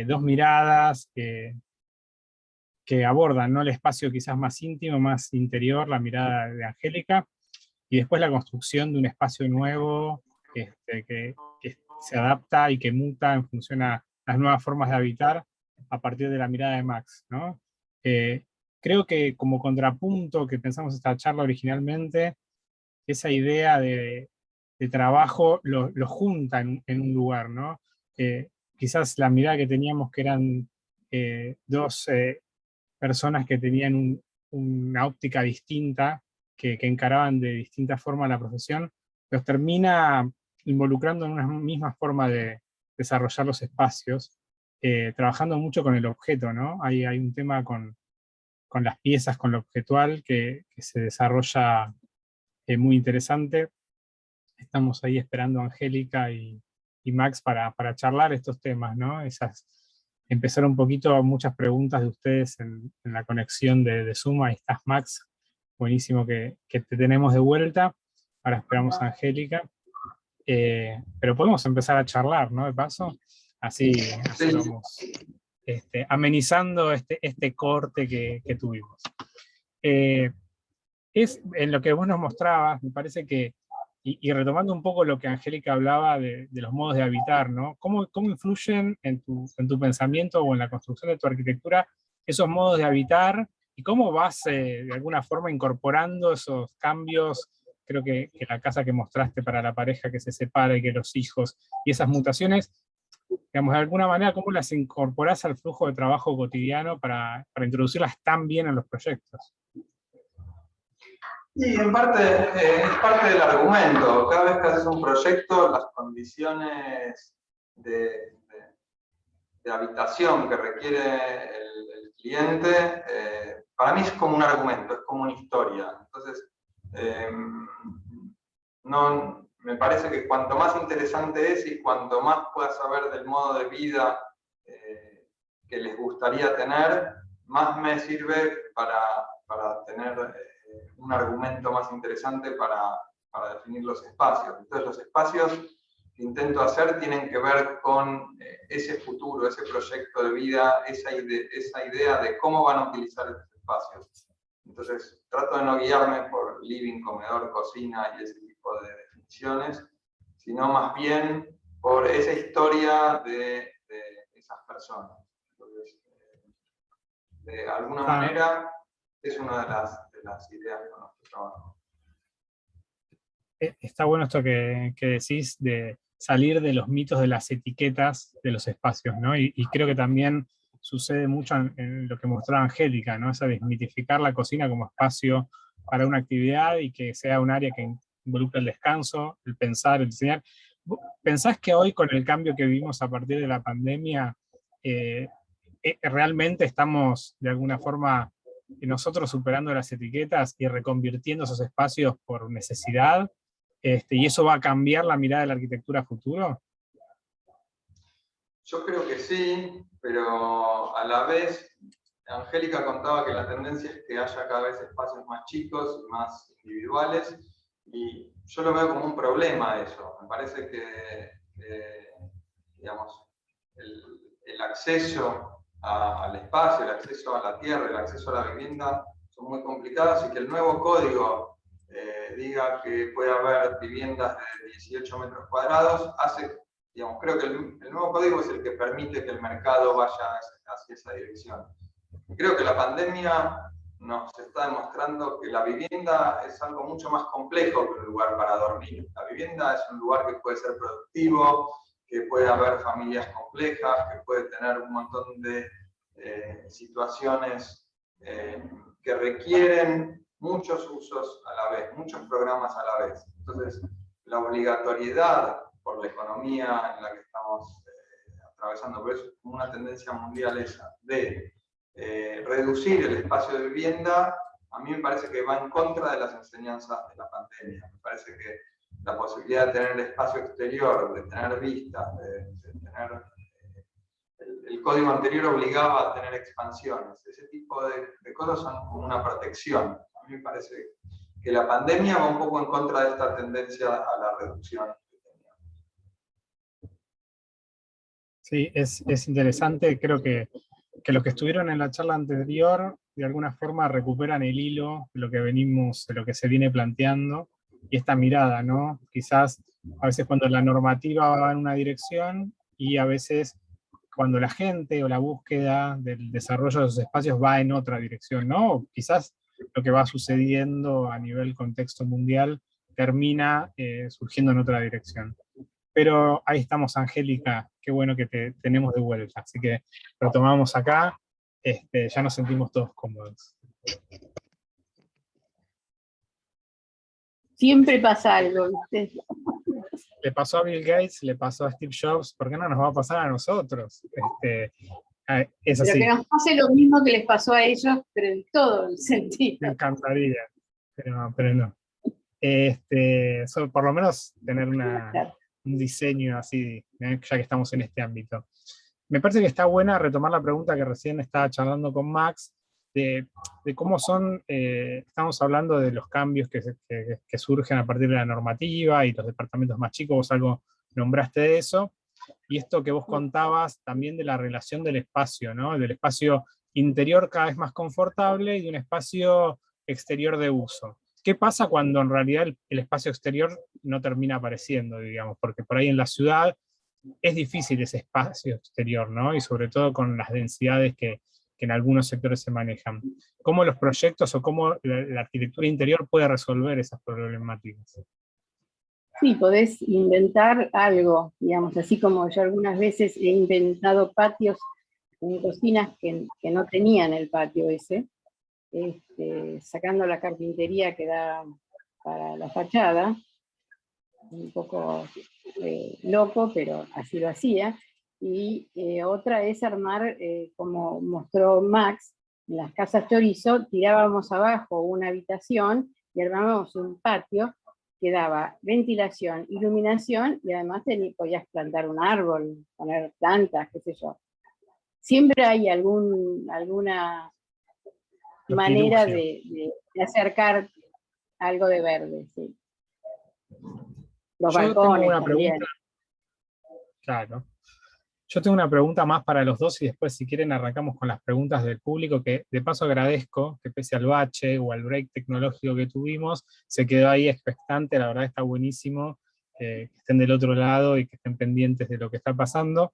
dos miradas que abordan, ¿no?, el espacio quizás más íntimo, más interior, la mirada de Angélica, y después la construcción de un espacio nuevo que se adapta y que muta en función a las nuevas formas de habitar a partir de la mirada de Max, ¿no? Creo que como contrapunto que pensamos esta charla originalmente, esa idea de trabajo lo junta en un lugar, ¿no? Quizás la mirada que teníamos, que eran dos personas que tenían una óptica distinta, que encaraban de distinta forma la profesión, los termina involucrando en una misma forma de desarrollar los espacios, trabajando mucho con el objeto, ¿no? Hay un tema con las piezas, con lo objetual, que se desarrolla muy interesante. Estamos ahí esperando a Angélica y Max para charlar estos temas, ¿no? Empezar un poquito muchas preguntas de ustedes en la conexión de Zoom. Ahí estás, Max. Buenísimo que te tenemos de vuelta. Ahora esperamos a Angélica. Pero podemos empezar a charlar, ¿no? De paso, así vamos amenizando este corte que tuvimos. Es en lo que vos nos mostrabas, me parece que, y retomando un poco lo que Angélica hablaba de los modos de habitar, ¿no? ¿Cómo influyen en tu pensamiento o en la construcción de tu arquitectura esos modos de habitar? ¿Y cómo vas de alguna forma incorporando esos cambios? Creo que la casa que mostraste para la pareja que se separa y que los hijos, y esas mutaciones, digamos, de alguna manera, ¿cómo las incorporás al flujo de trabajo cotidiano para introducirlas tan bien en los proyectos? Y en parte es parte del argumento. Cada vez que haces un proyecto, las condiciones de habitación que requiere el cliente, para mí es como un argumento, es como una historia. Entonces, me parece que cuanto más interesante es y cuanto más puedas saber del modo de vida que les gustaría tener, más me sirve para tener un argumento más interesante para definir los espacios. Entonces los espacios que intento hacer tienen que ver con ese futuro, ese proyecto de vida, esa idea de cómo van a utilizar estos espacios. Entonces trato de no guiarme por living, comedor, cocina y ese tipo de definiciones, sino más bien por esa historia de personas. Entonces, de alguna manera, es una de las ideas con nuestro trabajo. Está bueno esto que decís de salir de los mitos de las etiquetas de los espacios, ¿no? Y creo que también sucede mucho en lo que mostraba Angélica, ¿no? Esa desmitificar la cocina como espacio para una actividad y que sea un área que involucra el descanso, el pensar, el diseñar. ¿Pensás que hoy, con el cambio que vivimos a partir de la pandemia, realmente estamos de alguna forma nosotros superando las etiquetas y reconvirtiendo esos espacios por necesidad? ¿Y eso va a cambiar la mirada de la arquitectura a futuro? Yo creo que sí, pero a la vez, Angélica contaba que la tendencia es que haya cada vez espacios más chicos y más individuales, y yo lo veo como un problema eso. Me parece que digamos, el acceso al espacio, el acceso a la tierra, el acceso a la vivienda son muy complicados, y que el nuevo código diga que puede haber viviendas de 18 metros cuadrados, digamos, creo que el nuevo código es el que permite que el mercado vaya hacia esa dirección. Creo que la pandemia nos está demostrando que la vivienda es algo mucho más complejo que un lugar para dormir. La vivienda es un lugar que puede ser productivo, que puede haber familias complejas, que puede tener un montón de situaciones que requieren muchos usos a la vez, muchos programas a la vez. Entonces, la obligatoriedad por la economía en la que estamos atravesando, por eso es como una tendencia mundial esa, de reducir el espacio de vivienda, a mí me parece que va en contra de las enseñanzas de la pandemia. Me parece que la posibilidad de tener espacio exterior, de tener vistas, de tener... El código anterior obligaba a tener expansiones. Ese tipo de cosas son como una protección. A mí me parece que la pandemia va un poco en contra de esta tendencia a la reducción. Sí, es interesante. Creo que los que estuvieron en la charla anterior de alguna forma recuperan el hilo de lo que venimos, de lo que se viene planteando, y esta mirada, ¿no? Quizás a veces cuando la normativa va en una dirección, y a veces cuando la gente o la búsqueda del desarrollo de esos espacios va en otra dirección, ¿no? O quizás lo que va sucediendo a nivel contexto mundial termina surgiendo en otra dirección. Pero ahí estamos, Angélica, qué bueno que te tenemos de vuelta. Así que retomamos acá, ya nos sentimos todos cómodos. Siempre pasa algo, ¿viste? Le pasó a Bill Gates, le pasó a Steve Jobs, ¿por qué no nos va a pasar a nosotros? Es así. Pero que nos pase lo mismo que les pasó a ellos, pero en todo el Me sentido. encantaría, pero no. Por lo menos tener un diseño así, ya que estamos en este ámbito. Me parece que está buena retomar la pregunta que recién estaba charlando con Max, de cómo estamos hablando de los cambios que surgen a partir de la normativa y los departamentos más chicos, vos algo nombraste de eso, y esto que vos contabas también de la relación del espacio, ¿no? Del espacio interior cada vez más confortable y de un espacio exterior de uso. ¿Qué pasa cuando en realidad el espacio exterior no termina apareciendo, digamos? Porque por ahí en la ciudad es difícil ese espacio exterior, ¿no? Y sobre todo con las densidades que en algunos sectores se manejan. ¿Cómo los proyectos o cómo la arquitectura interior puede resolver esas problemáticas? Sí, podés inventar algo, digamos, así como yo algunas veces he inventado patios en cocinas que no tenían el patio ese, sacando la carpintería que da para la fachada, un poco loco, pero así lo hacía. Y otra es armar, como mostró Max, en las casas chorizo, tirábamos abajo una habitación y armábamos un patio que daba ventilación, iluminación, y además podías plantar un árbol, poner plantas, qué sé yo. Siempre hay alguna manera de acercar algo de verde, sí. Los balcones también. Claro. Yo tengo una pregunta más para los dos, y después, si quieren, arrancamos con las preguntas del público, que de paso agradezco que pese al bache o al break tecnológico que tuvimos, se quedó ahí expectante. La verdad está buenísimo que estén del otro lado y que estén pendientes de lo que está pasando.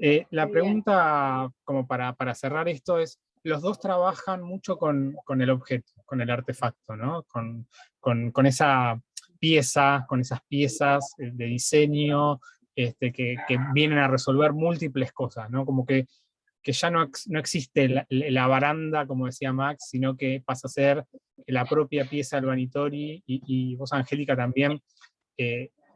La Muy bien. pregunta, como para cerrar esto, es, los dos trabajan mucho con el objeto, con el artefacto, ¿no? Con esa pieza, con esas piezas de diseño que vienen a resolver múltiples cosas, ¿no? Como que ya no existe la baranda, como decía Max, sino que pasa a ser la propia pieza del Vanitori, y vos, Angélica, también,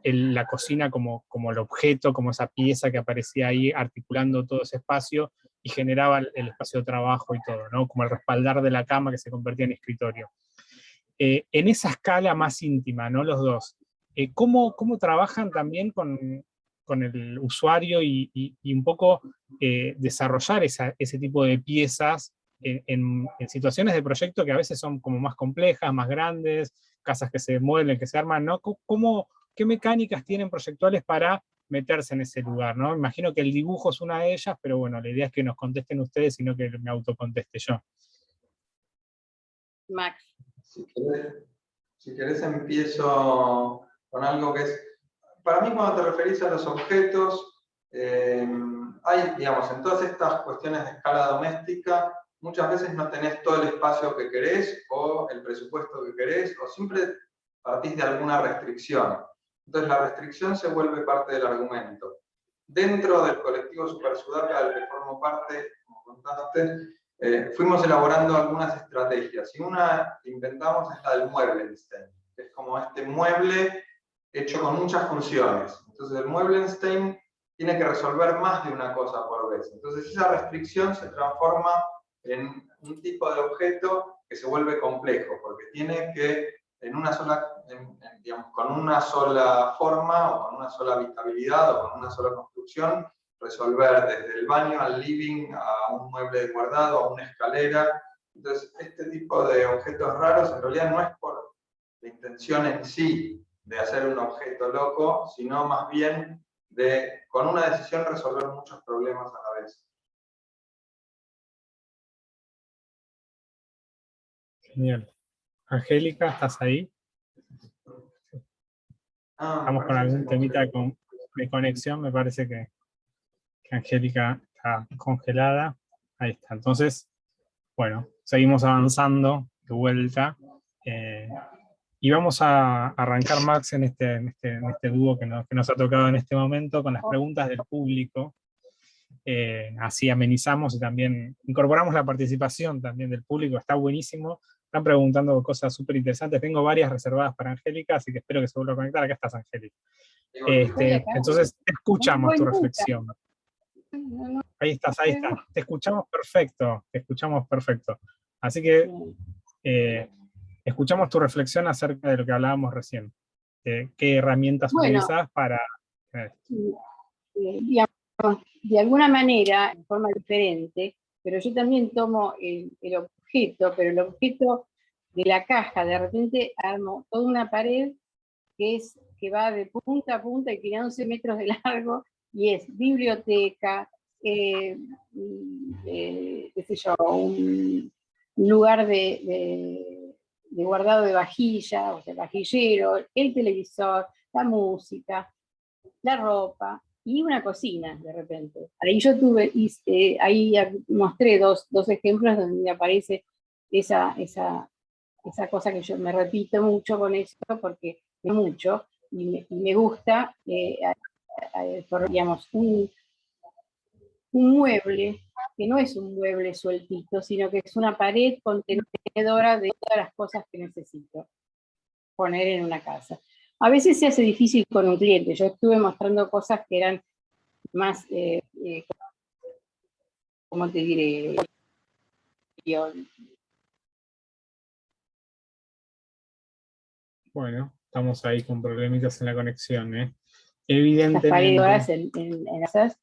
la cocina como el objeto, como esa pieza que aparecía ahí articulando todo ese espacio y generaba el espacio de trabajo y todo, ¿no? Como el respaldar de la cama que se convertía en escritorio. En esa escala más íntima, ¿no? Los dos, ¿cómo trabajan también con el usuario y un poco desarrollar ese tipo de piezas en situaciones de proyecto que a veces son como más complejas, más grandes, casas que se mueven, que se arman, ¿no? ¿Qué mecánicas tienen proyectuales para meterse en ese lugar, ¿no? Imagino que el dibujo es una de ellas, pero bueno, la idea es que nos contesten ustedes y no que me autoconteste yo. Max. Si querés empiezo con algo que es, para mí cuando te referís a los objetos, hay, digamos, en todas estas cuestiones de escala doméstica, muchas veces no tenés todo el espacio que querés o el presupuesto que querés, o siempre partís de alguna restricción. Entonces la restricción se vuelve parte del argumento. Dentro del colectivo Super Sudaca, del que formo parte, como contaste, fuimos elaborando algunas estrategias, y una que inventamos es la del Mueblenstein, que es como este mueble hecho con muchas funciones. Entonces el Mueblenstein tiene que resolver más de una cosa por vez. Entonces esa restricción se transforma en un tipo de objeto que se vuelve complejo, porque tiene que, digamos, con una sola forma, o con una sola habitabilidad, o con una sola construcción, resolver desde el baño al living, a un mueble de guardado, a una escalera. Entonces, este tipo de objetos raros en realidad no es por la intención en sí de hacer un objeto loco, sino más bien de, con una decisión, resolver muchos problemas a la vez. Genial. Angélica, ¿estás ahí? Estamos con algún temita de conexión, me parece que Angélica está congelada. Ahí está. Entonces, bueno, seguimos avanzando de vuelta. Y vamos a arrancar, Max, en este dúo que nos ha tocado en este momento, con las preguntas del público. Así amenizamos y también incorporamos la participación también del público. Está buenísimo. Están preguntando cosas súper interesantes. Tengo varias reservadas para Angélica, así que espero que se vuelva a conectar. Acá estás, Angélica. Entonces, te escuchamos tu reflexión. Ahí estás. Te escuchamos perfecto. Así que escuchamos tu reflexión acerca de lo que hablábamos recién. ¿Qué herramientas utilizás para...? Digamos, de alguna manera, en forma diferente, pero yo también tomo el objeto, pero el objeto de la caja, de repente armo toda una pared que va de punta a punta y tiene 11 metros de largo, y es biblioteca, qué sé yo, un lugar de guardado de vajilla, o sea, vajillero, el televisor, la música, la ropa, y una cocina, de repente. Ahí yo ahí mostré dos ejemplos donde me aparece esa cosa que yo me repito mucho con esto, porque es mucho, y me gusta, digamos, un mueble que no es un mueble sueltito, sino que es una pared contenedora de todas las cosas que necesito poner en una casa. A veces se hace difícil con un cliente. Yo estuve mostrando cosas que eran más, ¿cómo te diré? Bueno, estamos ahí con problemitas en la conexión, Evidentemente. Las paredes en esas,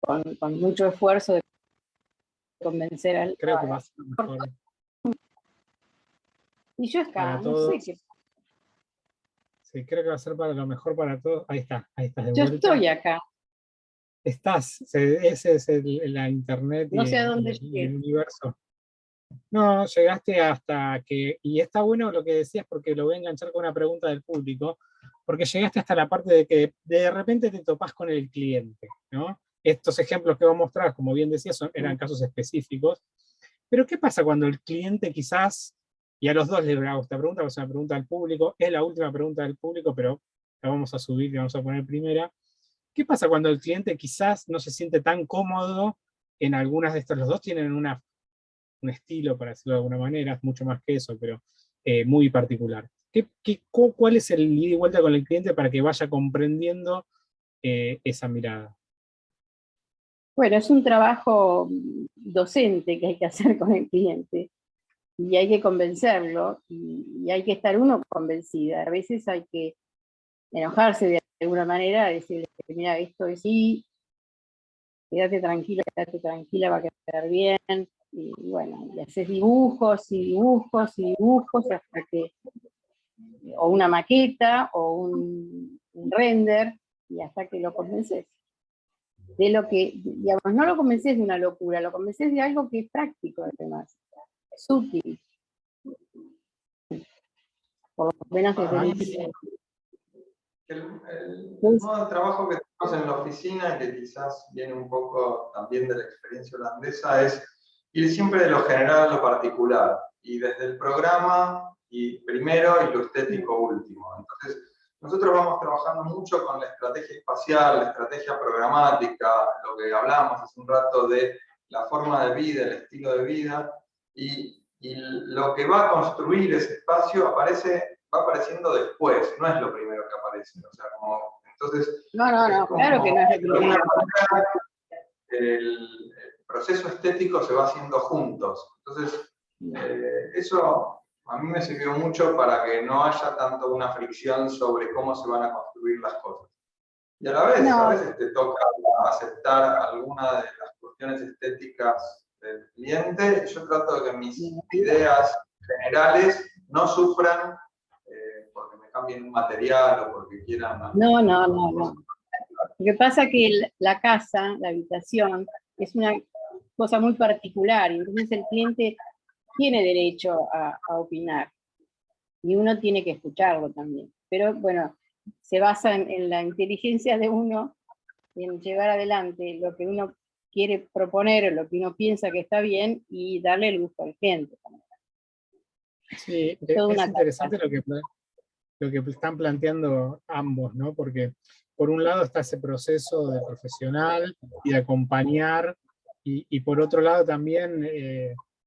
con mucho esfuerzo de convencer al... Creo que va a ser mejor. Y yo acá, Para no todos. sé qué... Sí, creo que va a ser para lo mejor para todos. Ahí estás de Yo vuelta. estoy acá. Ese es la internet No sé a dónde y llegué. el universo. No, llegaste hasta que, y está bueno lo que decías porque lo voy a enganchar con una pregunta del público, porque llegaste hasta la parte de que de repente te topás con el cliente, ¿no? estos ejemplos que vos mostrabas, como bien decías, eran casos específicos, pero ¿qué pasa cuando el cliente quizás, y a los dos les hago esta pregunta, es una pregunta del público, es la última pregunta del público, pero la vamos a subir y vamos a poner primera. ¿Qué pasa cuando el cliente quizás no se siente tan cómodo en algunas de estas? Los dos tienen un estilo, para decirlo de alguna manera, es mucho más que eso, pero muy particular. ¿Cuál es el ida y vuelta con el cliente para que vaya comprendiendo esa mirada? Bueno, es un trabajo docente que hay que hacer con el cliente, y hay que convencerlo, y hay que estar uno convencida. A veces hay que enojarse de alguna manera, decirle, mira, esto es así, quédate tranquila, va a quedar bien. Y bueno, y haces dibujos y dibujos y dibujos hasta que, o una maqueta o un render, y hasta que lo convences de lo que, digamos, no lo convences de una locura, lo convences de algo que es práctico, además, es útil, por lo menos desde Para mi mí, punto. el modo de trabajo que tenemos en la oficina, que quizás viene un poco también de la experiencia holandesa, es ir siempre de lo general a lo particular, y desde el programa y primero y lo estético último. Entonces, nosotros vamos trabajando mucho con la estrategia espacial, la estrategia programática, lo que hablábamos hace un rato de la forma de vida, el estilo de vida, y lo que va a construir ese espacio va apareciendo después, no es lo primero que aparece. O sea, entonces, No, claro que no es de lo alguna primero. manera, el proceso estético se va haciendo juntos. Entonces, eso a mí me sirvió mucho para que no haya tanto una fricción sobre cómo se van a construir las cosas. Y a la vez, a veces te toca aceptar alguna de las cuestiones estéticas del cliente. Yo trato de que mis ideas generales no sufran porque me cambien un material o porque quieran... No. Lo que pasa es que la casa, la habitación, es una cosa muy particular, y entonces el cliente tiene derecho a opinar, y uno tiene que escucharlo también. Pero bueno, se basa en la inteligencia de uno, en llevar adelante lo que uno quiere proponer, o lo que uno piensa que está bien, y darle el gusto al cliente también. Sí, es interesante lo que están planteando ambos, ¿no? Porque por un lado está ese proceso de profesional y de acompañar, y por otro lado también,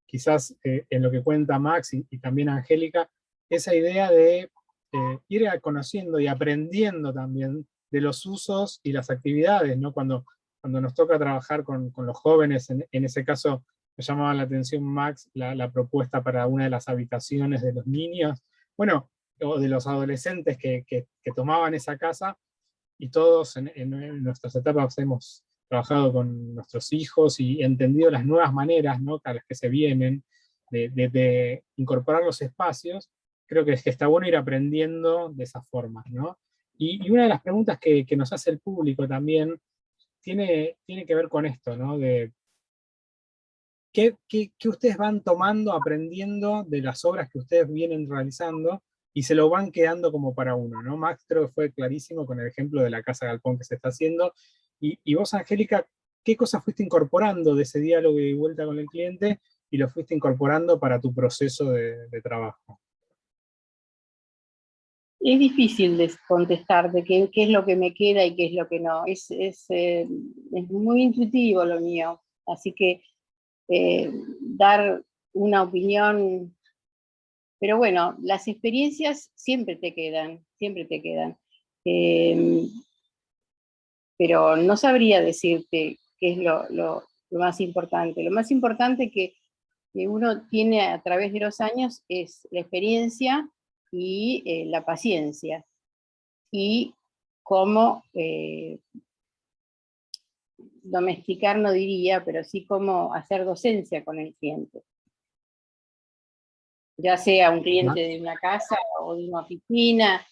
quizás en lo que cuenta Max y también Angélica, esa idea de ir conociendo y aprendiendo también de los usos y las actividades, ¿no? Cuando nos toca trabajar con los jóvenes, en ese caso me llamaba la atención, Max, la propuesta para una de las habitaciones de los niños, bueno, o de los adolescentes que tomaban esa casa, y todos en nuestras etapas hemos trabajado con nuestros hijos y entendido las nuevas maneras, ¿no?, a las que se vienen de incorporar los espacios. Creo que está bueno ir aprendiendo de esas formas, ¿no? Y una de las preguntas que nos hace el público también tiene que ver con esto, ¿no? De ¿qué ustedes van tomando, aprendiendo de las obras que ustedes vienen realizando, y se lo van quedando como para uno, ¿no? Max creo que fue clarísimo con el ejemplo de la casa galpón que se está haciendo, y vos, Angélica, ¿qué cosas fuiste incorporando de ese diálogo y vuelta con el cliente y lo fuiste incorporando para tu proceso de trabajo? Es difícil de contestar de qué es lo que me queda y qué es lo que no. Es muy intuitivo lo mío, así que dar una opinión, pero bueno, las experiencias siempre te quedan, pero no sabría decirte qué es lo más importante. Lo más importante que uno tiene a través de los años es la experiencia y la paciencia, y cómo domesticar, no diría, pero sí cómo hacer docencia con el cliente. Ya sea un cliente de una casa o de una oficina,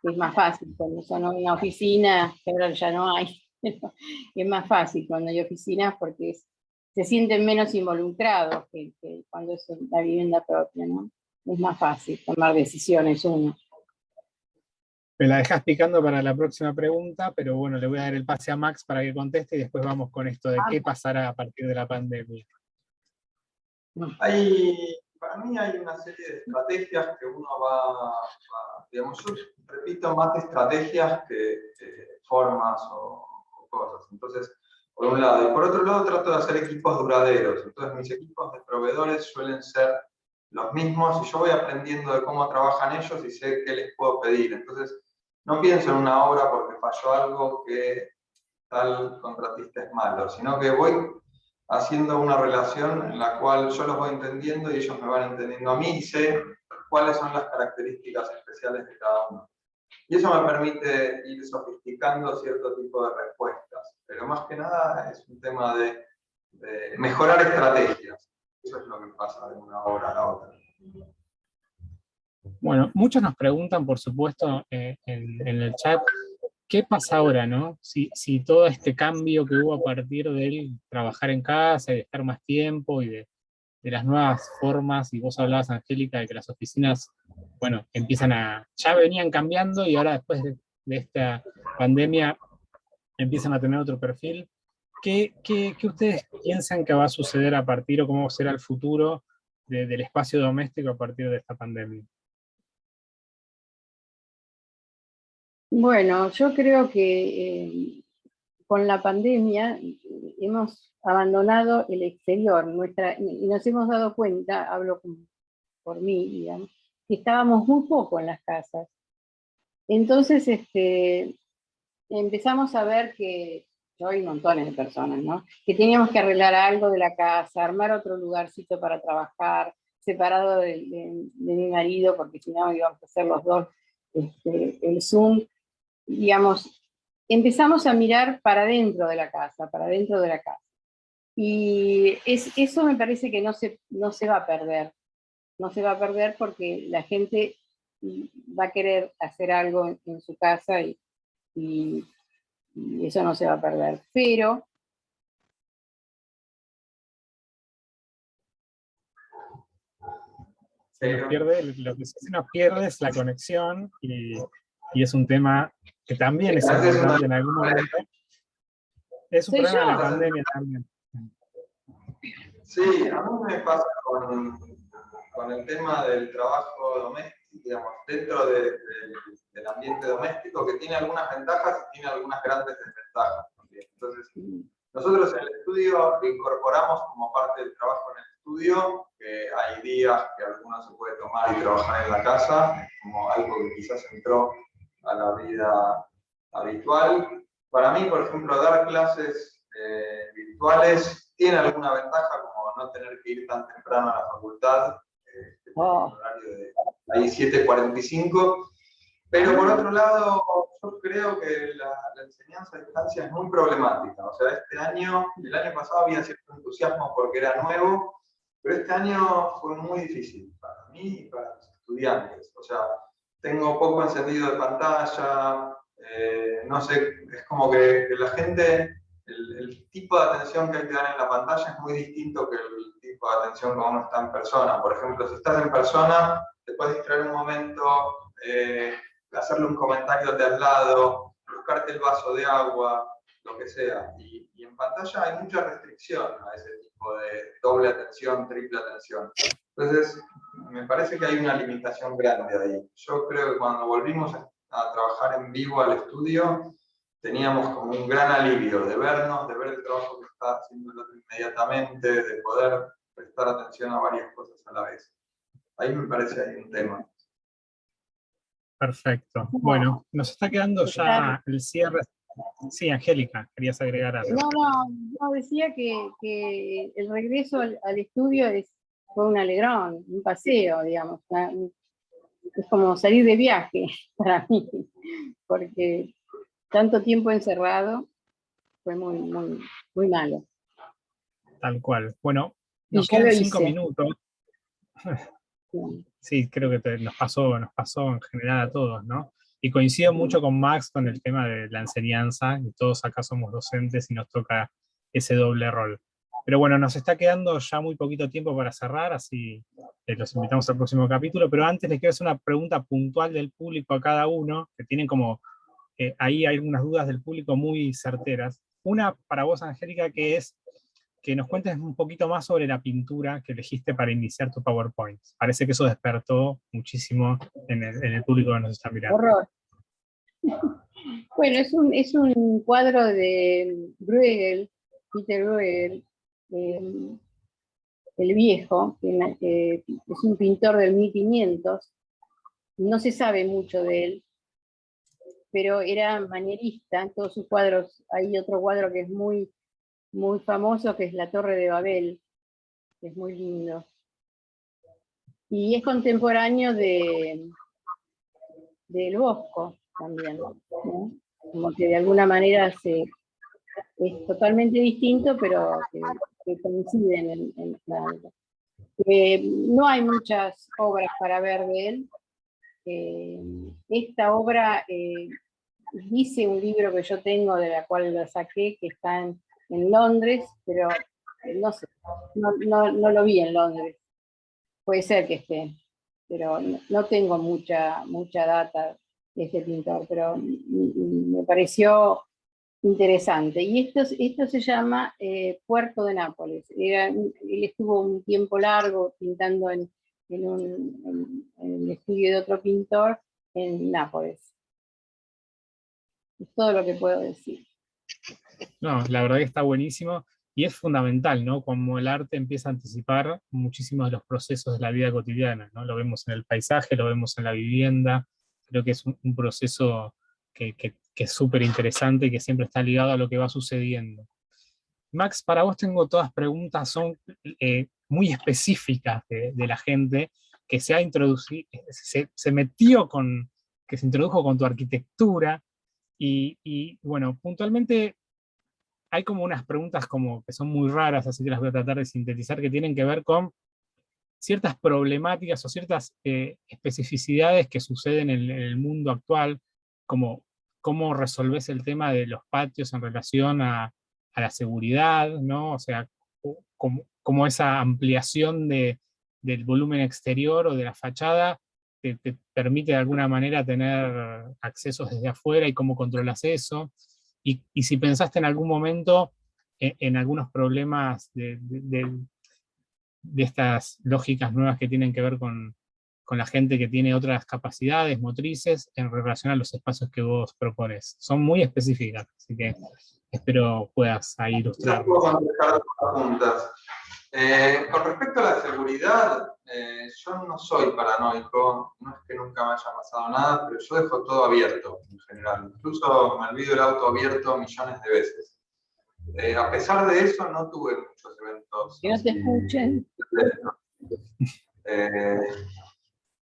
es más fácil cuando son una oficina, que ahora ya no hay, es más fácil cuando hay oficinas porque se sienten menos involucrados que cuando es la vivienda propia, ¿no? Es más fácil tomar decisiones uno. Me la dejas picando para la próxima pregunta, pero bueno, le voy a dar el pase a Max para que conteste y después vamos con esto de qué pasará a partir de la pandemia. Para mí hay una serie de estrategias que uno digamos, yo repito más estrategias que formas o cosas. Entonces, por un lado. Y por otro lado, trato de hacer equipos duraderos. Entonces, mis equipos de proveedores suelen ser los mismos y yo voy aprendiendo de cómo trabajan ellos y sé qué les puedo pedir. Entonces, no pienso en una obra porque falló algo que tal contratista es malo, sino que voy haciendo una relación en la cual yo los voy entendiendo y ellos me van entendiendo a mí y sé cuáles son las características especiales de cada uno. Y eso me permite ir sofisticando cierto tipo de respuestas. Pero más que nada es un tema de mejorar estrategias. Eso es lo que pasa de una obra a la otra. Bueno, muchos nos preguntan, por supuesto, en el chat, ¿qué pasa ahora, no? Si todo este cambio que hubo a partir del trabajar en casa y de estar más tiempo y de las nuevas formas, y vos hablabas, Angélica, de que las oficinas, bueno, ya venían cambiando y ahora después de esta pandemia empiezan a tener otro perfil. ¿Qué ustedes piensan que va a suceder a partir o cómo será el futuro del espacio doméstico a partir de esta pandemia? Bueno, yo creo que con la pandemia hemos abandonado el exterior y nos hemos dado cuenta, hablo por mí, digamos, que estábamos muy poco en las casas. Entonces empezamos a ver que, yo y montones de personas, ¿no? Que teníamos que arreglar algo de la casa, armar otro lugarcito para trabajar, separado de mi marido, porque si no íbamos a hacer los dos el Zoom. Digamos, empezamos a mirar para dentro de la casa, para dentro de la casa. Y eso me parece que no se va a perder. No se va a perder porque la gente va a querer hacer algo en su casa y eso no se va a perder. Pero Lo que sí se nos pierde es la conexión y es un tema que también es importante en algún momento. Es un problema de la pandemia también. Sí, a mí me pasa con el tema del trabajo doméstico, digamos, dentro del ambiente doméstico, que tiene algunas ventajas y tiene algunas grandes desventajas también. Entonces, nosotros en el estudio incorporamos como parte del trabajo en el estudio, que hay días que alguno se puede tomar y trabajar en la casa, como algo que quizás entró a la vida habitual. Para mí, por ejemplo, dar clases virtuales tiene alguna ventaja, como no tener que ir tan temprano a la facultad, que tiene un horario de ahí 7:45. Pero por otro lado, yo creo que la enseñanza a distancia es muy problemática. O sea, el año pasado había cierto entusiasmo porque era nuevo, pero este año fue muy difícil para mí y para los estudiantes. O sea, tengo poco encendido de pantalla, no sé, es como que la gente, el tipo de atención que hay que dar en la pantalla es muy distinto que el tipo de atención cuando uno está en persona. Por ejemplo, si estás en persona, te puedes distraer un momento, hacerle un comentario de al lado, buscarte el vaso de agua, lo que sea. Y en pantalla hay mucha restricción a ese tipo de doble atención, triple atención. Entonces, me parece que hay una limitación grande ahí. Yo creo que cuando volvimos a trabajar en vivo al estudio, teníamos como un gran alivio de vernos, de ver el trabajo que está haciendo el otro inmediatamente, de poder prestar atención a varias cosas a la vez. Ahí me parece que hay un tema. Perfecto. Bueno, nos está quedando ya el cierre. Sí, Angélica, querías agregar algo. No, decía que el regreso al estudio fue un alegrón, un paseo, digamos. Es como salir de viaje para mí, porque tanto tiempo encerrado fue muy, muy, muy malo. Tal cual. Bueno, nos quedan 5 minutos. Sí, creo que nos pasó en general a todos, ¿no? Y coincido mucho con Max con el tema de la enseñanza, y todos acá somos docentes y nos toca ese doble rol. Pero bueno, nos está quedando ya muy poquito tiempo para cerrar, así los invitamos al próximo capítulo. Pero antes les quiero hacer una pregunta puntual del público a cada uno, que tienen como, ahí hay algunas dudas del público muy certeras. Una para vos, Angélica, que es que nos cuentes un poquito más sobre la pintura que elegiste para iniciar tu PowerPoint. Parece que eso despertó muchísimo en el público que nos está mirando. Horror. Bueno, es un cuadro de Bruegel, Peter Bruegel, el viejo, que es un pintor del 1500. No se sabe mucho de él, pero era manierista. En todos sus cuadros hay otro cuadro que es muy, muy famoso, que es la Torre de Babel, que es muy lindo. Y es contemporáneo del Bosco también, ¿no? Como que de alguna manera es totalmente distinto, pero que coinciden en algo. No hay muchas obras para ver de él. Esta obra dice un libro que yo tengo, de la cual lo saqué, que está en Londres, pero no sé, no lo vi en Londres. Puede ser que esté, pero no tengo mucha data de este pintor, pero me pareció interesante. Y esto se llama Puerto de Nápoles. Él estuvo un tiempo largo pintando en el estudio de otro pintor en Nápoles. Es todo lo que puedo decir. No, la verdad que está buenísimo y es fundamental, ¿no? Como el arte empieza a anticipar muchísimos de los procesos de la vida cotidiana, ¿no? Lo vemos en el paisaje, lo vemos en la vivienda. Creo que es un proceso que es súper interesante y que siempre está ligado a lo que va sucediendo. Max, para vos tengo todas preguntas, son muy específicas de la gente que se ha introducido, se metió con, que se introdujo con tu arquitectura, y bueno, puntualmente hay como unas preguntas como que son muy raras, así que las voy a tratar de sintetizar, que tienen que ver con ciertas problemáticas o ciertas especificidades que suceden en el mundo actual, como cómo resolvés el tema de los patios en relación a la seguridad, ¿no? O sea, como esa ampliación del volumen exterior o de la fachada te permite de alguna manera tener accesos desde afuera y cómo controlas eso. Y si pensaste en algún momento en algunos problemas de estas lógicas nuevas que tienen que ver con la gente que tiene otras capacidades motrices en relación a los espacios que vos propones. Son muy específicas, así que espero puedas ahí ilustrar. Yo puedo contestar las preguntas. Con respecto a la seguridad, yo no soy paranoico, no es que nunca me haya pasado nada, pero yo dejo todo abierto en general. Incluso me olvido el auto abierto millones de veces. A pesar de eso, no tuve muchos eventos. Que no te escuchen.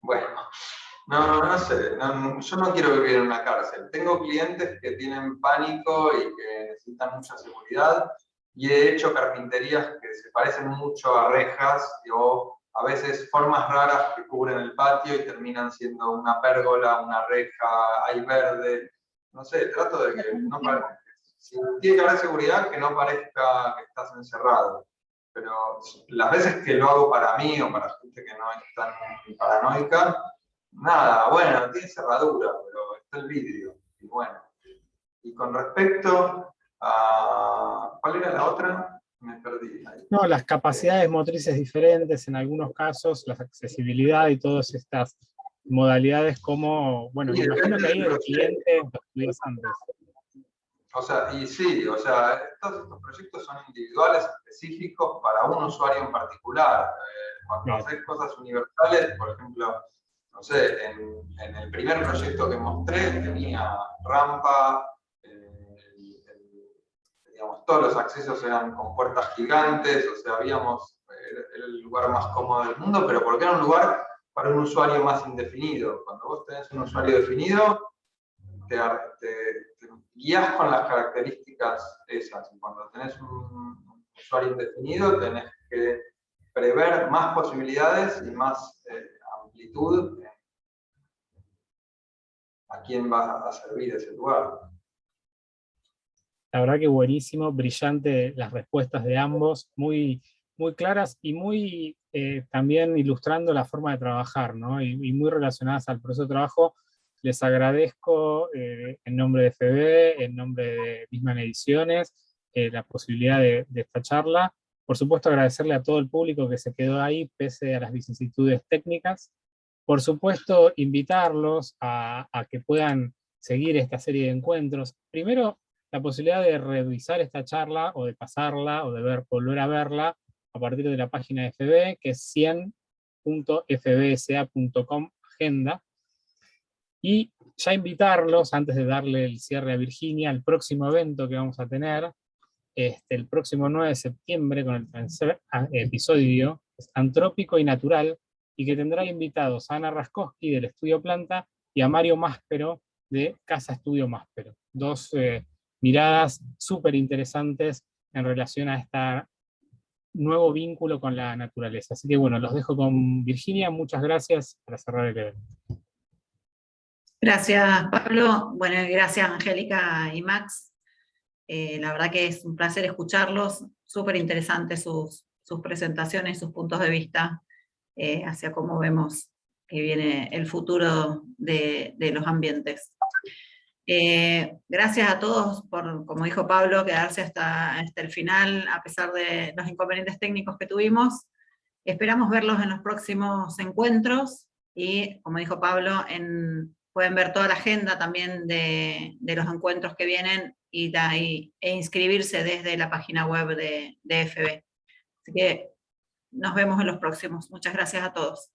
Bueno, no sé, yo no quiero vivir en una cárcel. Tengo clientes que tienen pánico y que necesitan mucha seguridad, y he hecho carpinterías que se parecen mucho a rejas o a veces formas raras que cubren el patio y terminan siendo una pérgola, una reja, hay verde. No sé, trato de que no parezca. Si tiene que haber seguridad, que no parezca que estás encerrado. Pero las veces que lo hago para mí o para gente que no es tan paranoica, nada, bueno, tiene cerradura, pero está el vidrio. Y bueno. Y con respecto a... ¿Cuál era la otra? Me perdí. Ahí. No, las capacidades motrices diferentes en algunos casos, la accesibilidad y todas estas modalidades como, bueno, me imagino que ahí el cliente lo estudias antes. O sea, y sí, o sea, todos estos proyectos son individuales, específicos para un usuario en particular. Cuando haces cosas universales, por ejemplo, no sé, en el primer proyecto que mostré tenía rampa, digamos, todos los accesos eran con puertas gigantes, o sea, era el lugar más cómodo del mundo, pero porque era un lugar para un usuario más indefinido. Cuando vos tenés un usuario definido, te guías con las características esas. Y cuando tenés un usuario indefinido, tenés que prever más posibilidades y más amplitud a quién va a servir ese lugar. La verdad que buenísimo, brillante las respuestas de ambos, muy, muy claras y muy también ilustrando la forma de trabajar, ¿no? Y muy relacionadas al proceso de trabajo. Les agradezco en nombre de FB, en nombre de Bisman Ediciones, la posibilidad de esta charla. Por supuesto, agradecerle a todo el público que se quedó ahí, pese a las vicisitudes técnicas. Por supuesto, invitarlos a que puedan seguir esta serie de encuentros. Primero, la posibilidad de revisar esta charla, o de pasarla, o de volver a verla, a partir de la página de FB, que es 100.fbsa.com agenda. Y ya invitarlos, antes de darle el cierre a Virginia, al próximo evento que vamos a tener, el próximo 9 de septiembre, con el tercer episodio, es Antrópico y Natural, y que tendrá invitados a Ana Raskowski del Estudio Planta y a Mario Máspero de Casa Estudio Máspero. Dos miradas súper interesantes en relación a este nuevo vínculo con la naturaleza. Así que bueno, los dejo con Virginia. Muchas gracias para cerrar el evento. Gracias, Pablo. Bueno, gracias, Angélica y Max. La verdad que es un placer escucharlos. Súper interesantes sus presentaciones, sus puntos de vista hacia cómo vemos que viene el futuro de los ambientes. Gracias a todos por, como dijo Pablo, quedarse hasta el final, a pesar de los inconvenientes técnicos que tuvimos. Esperamos verlos en los próximos encuentros, y como dijo Pablo, pueden ver toda la agenda también de los encuentros que vienen e inscribirse desde la página web de FB. Así que nos vemos en los próximos. Muchas gracias a todos.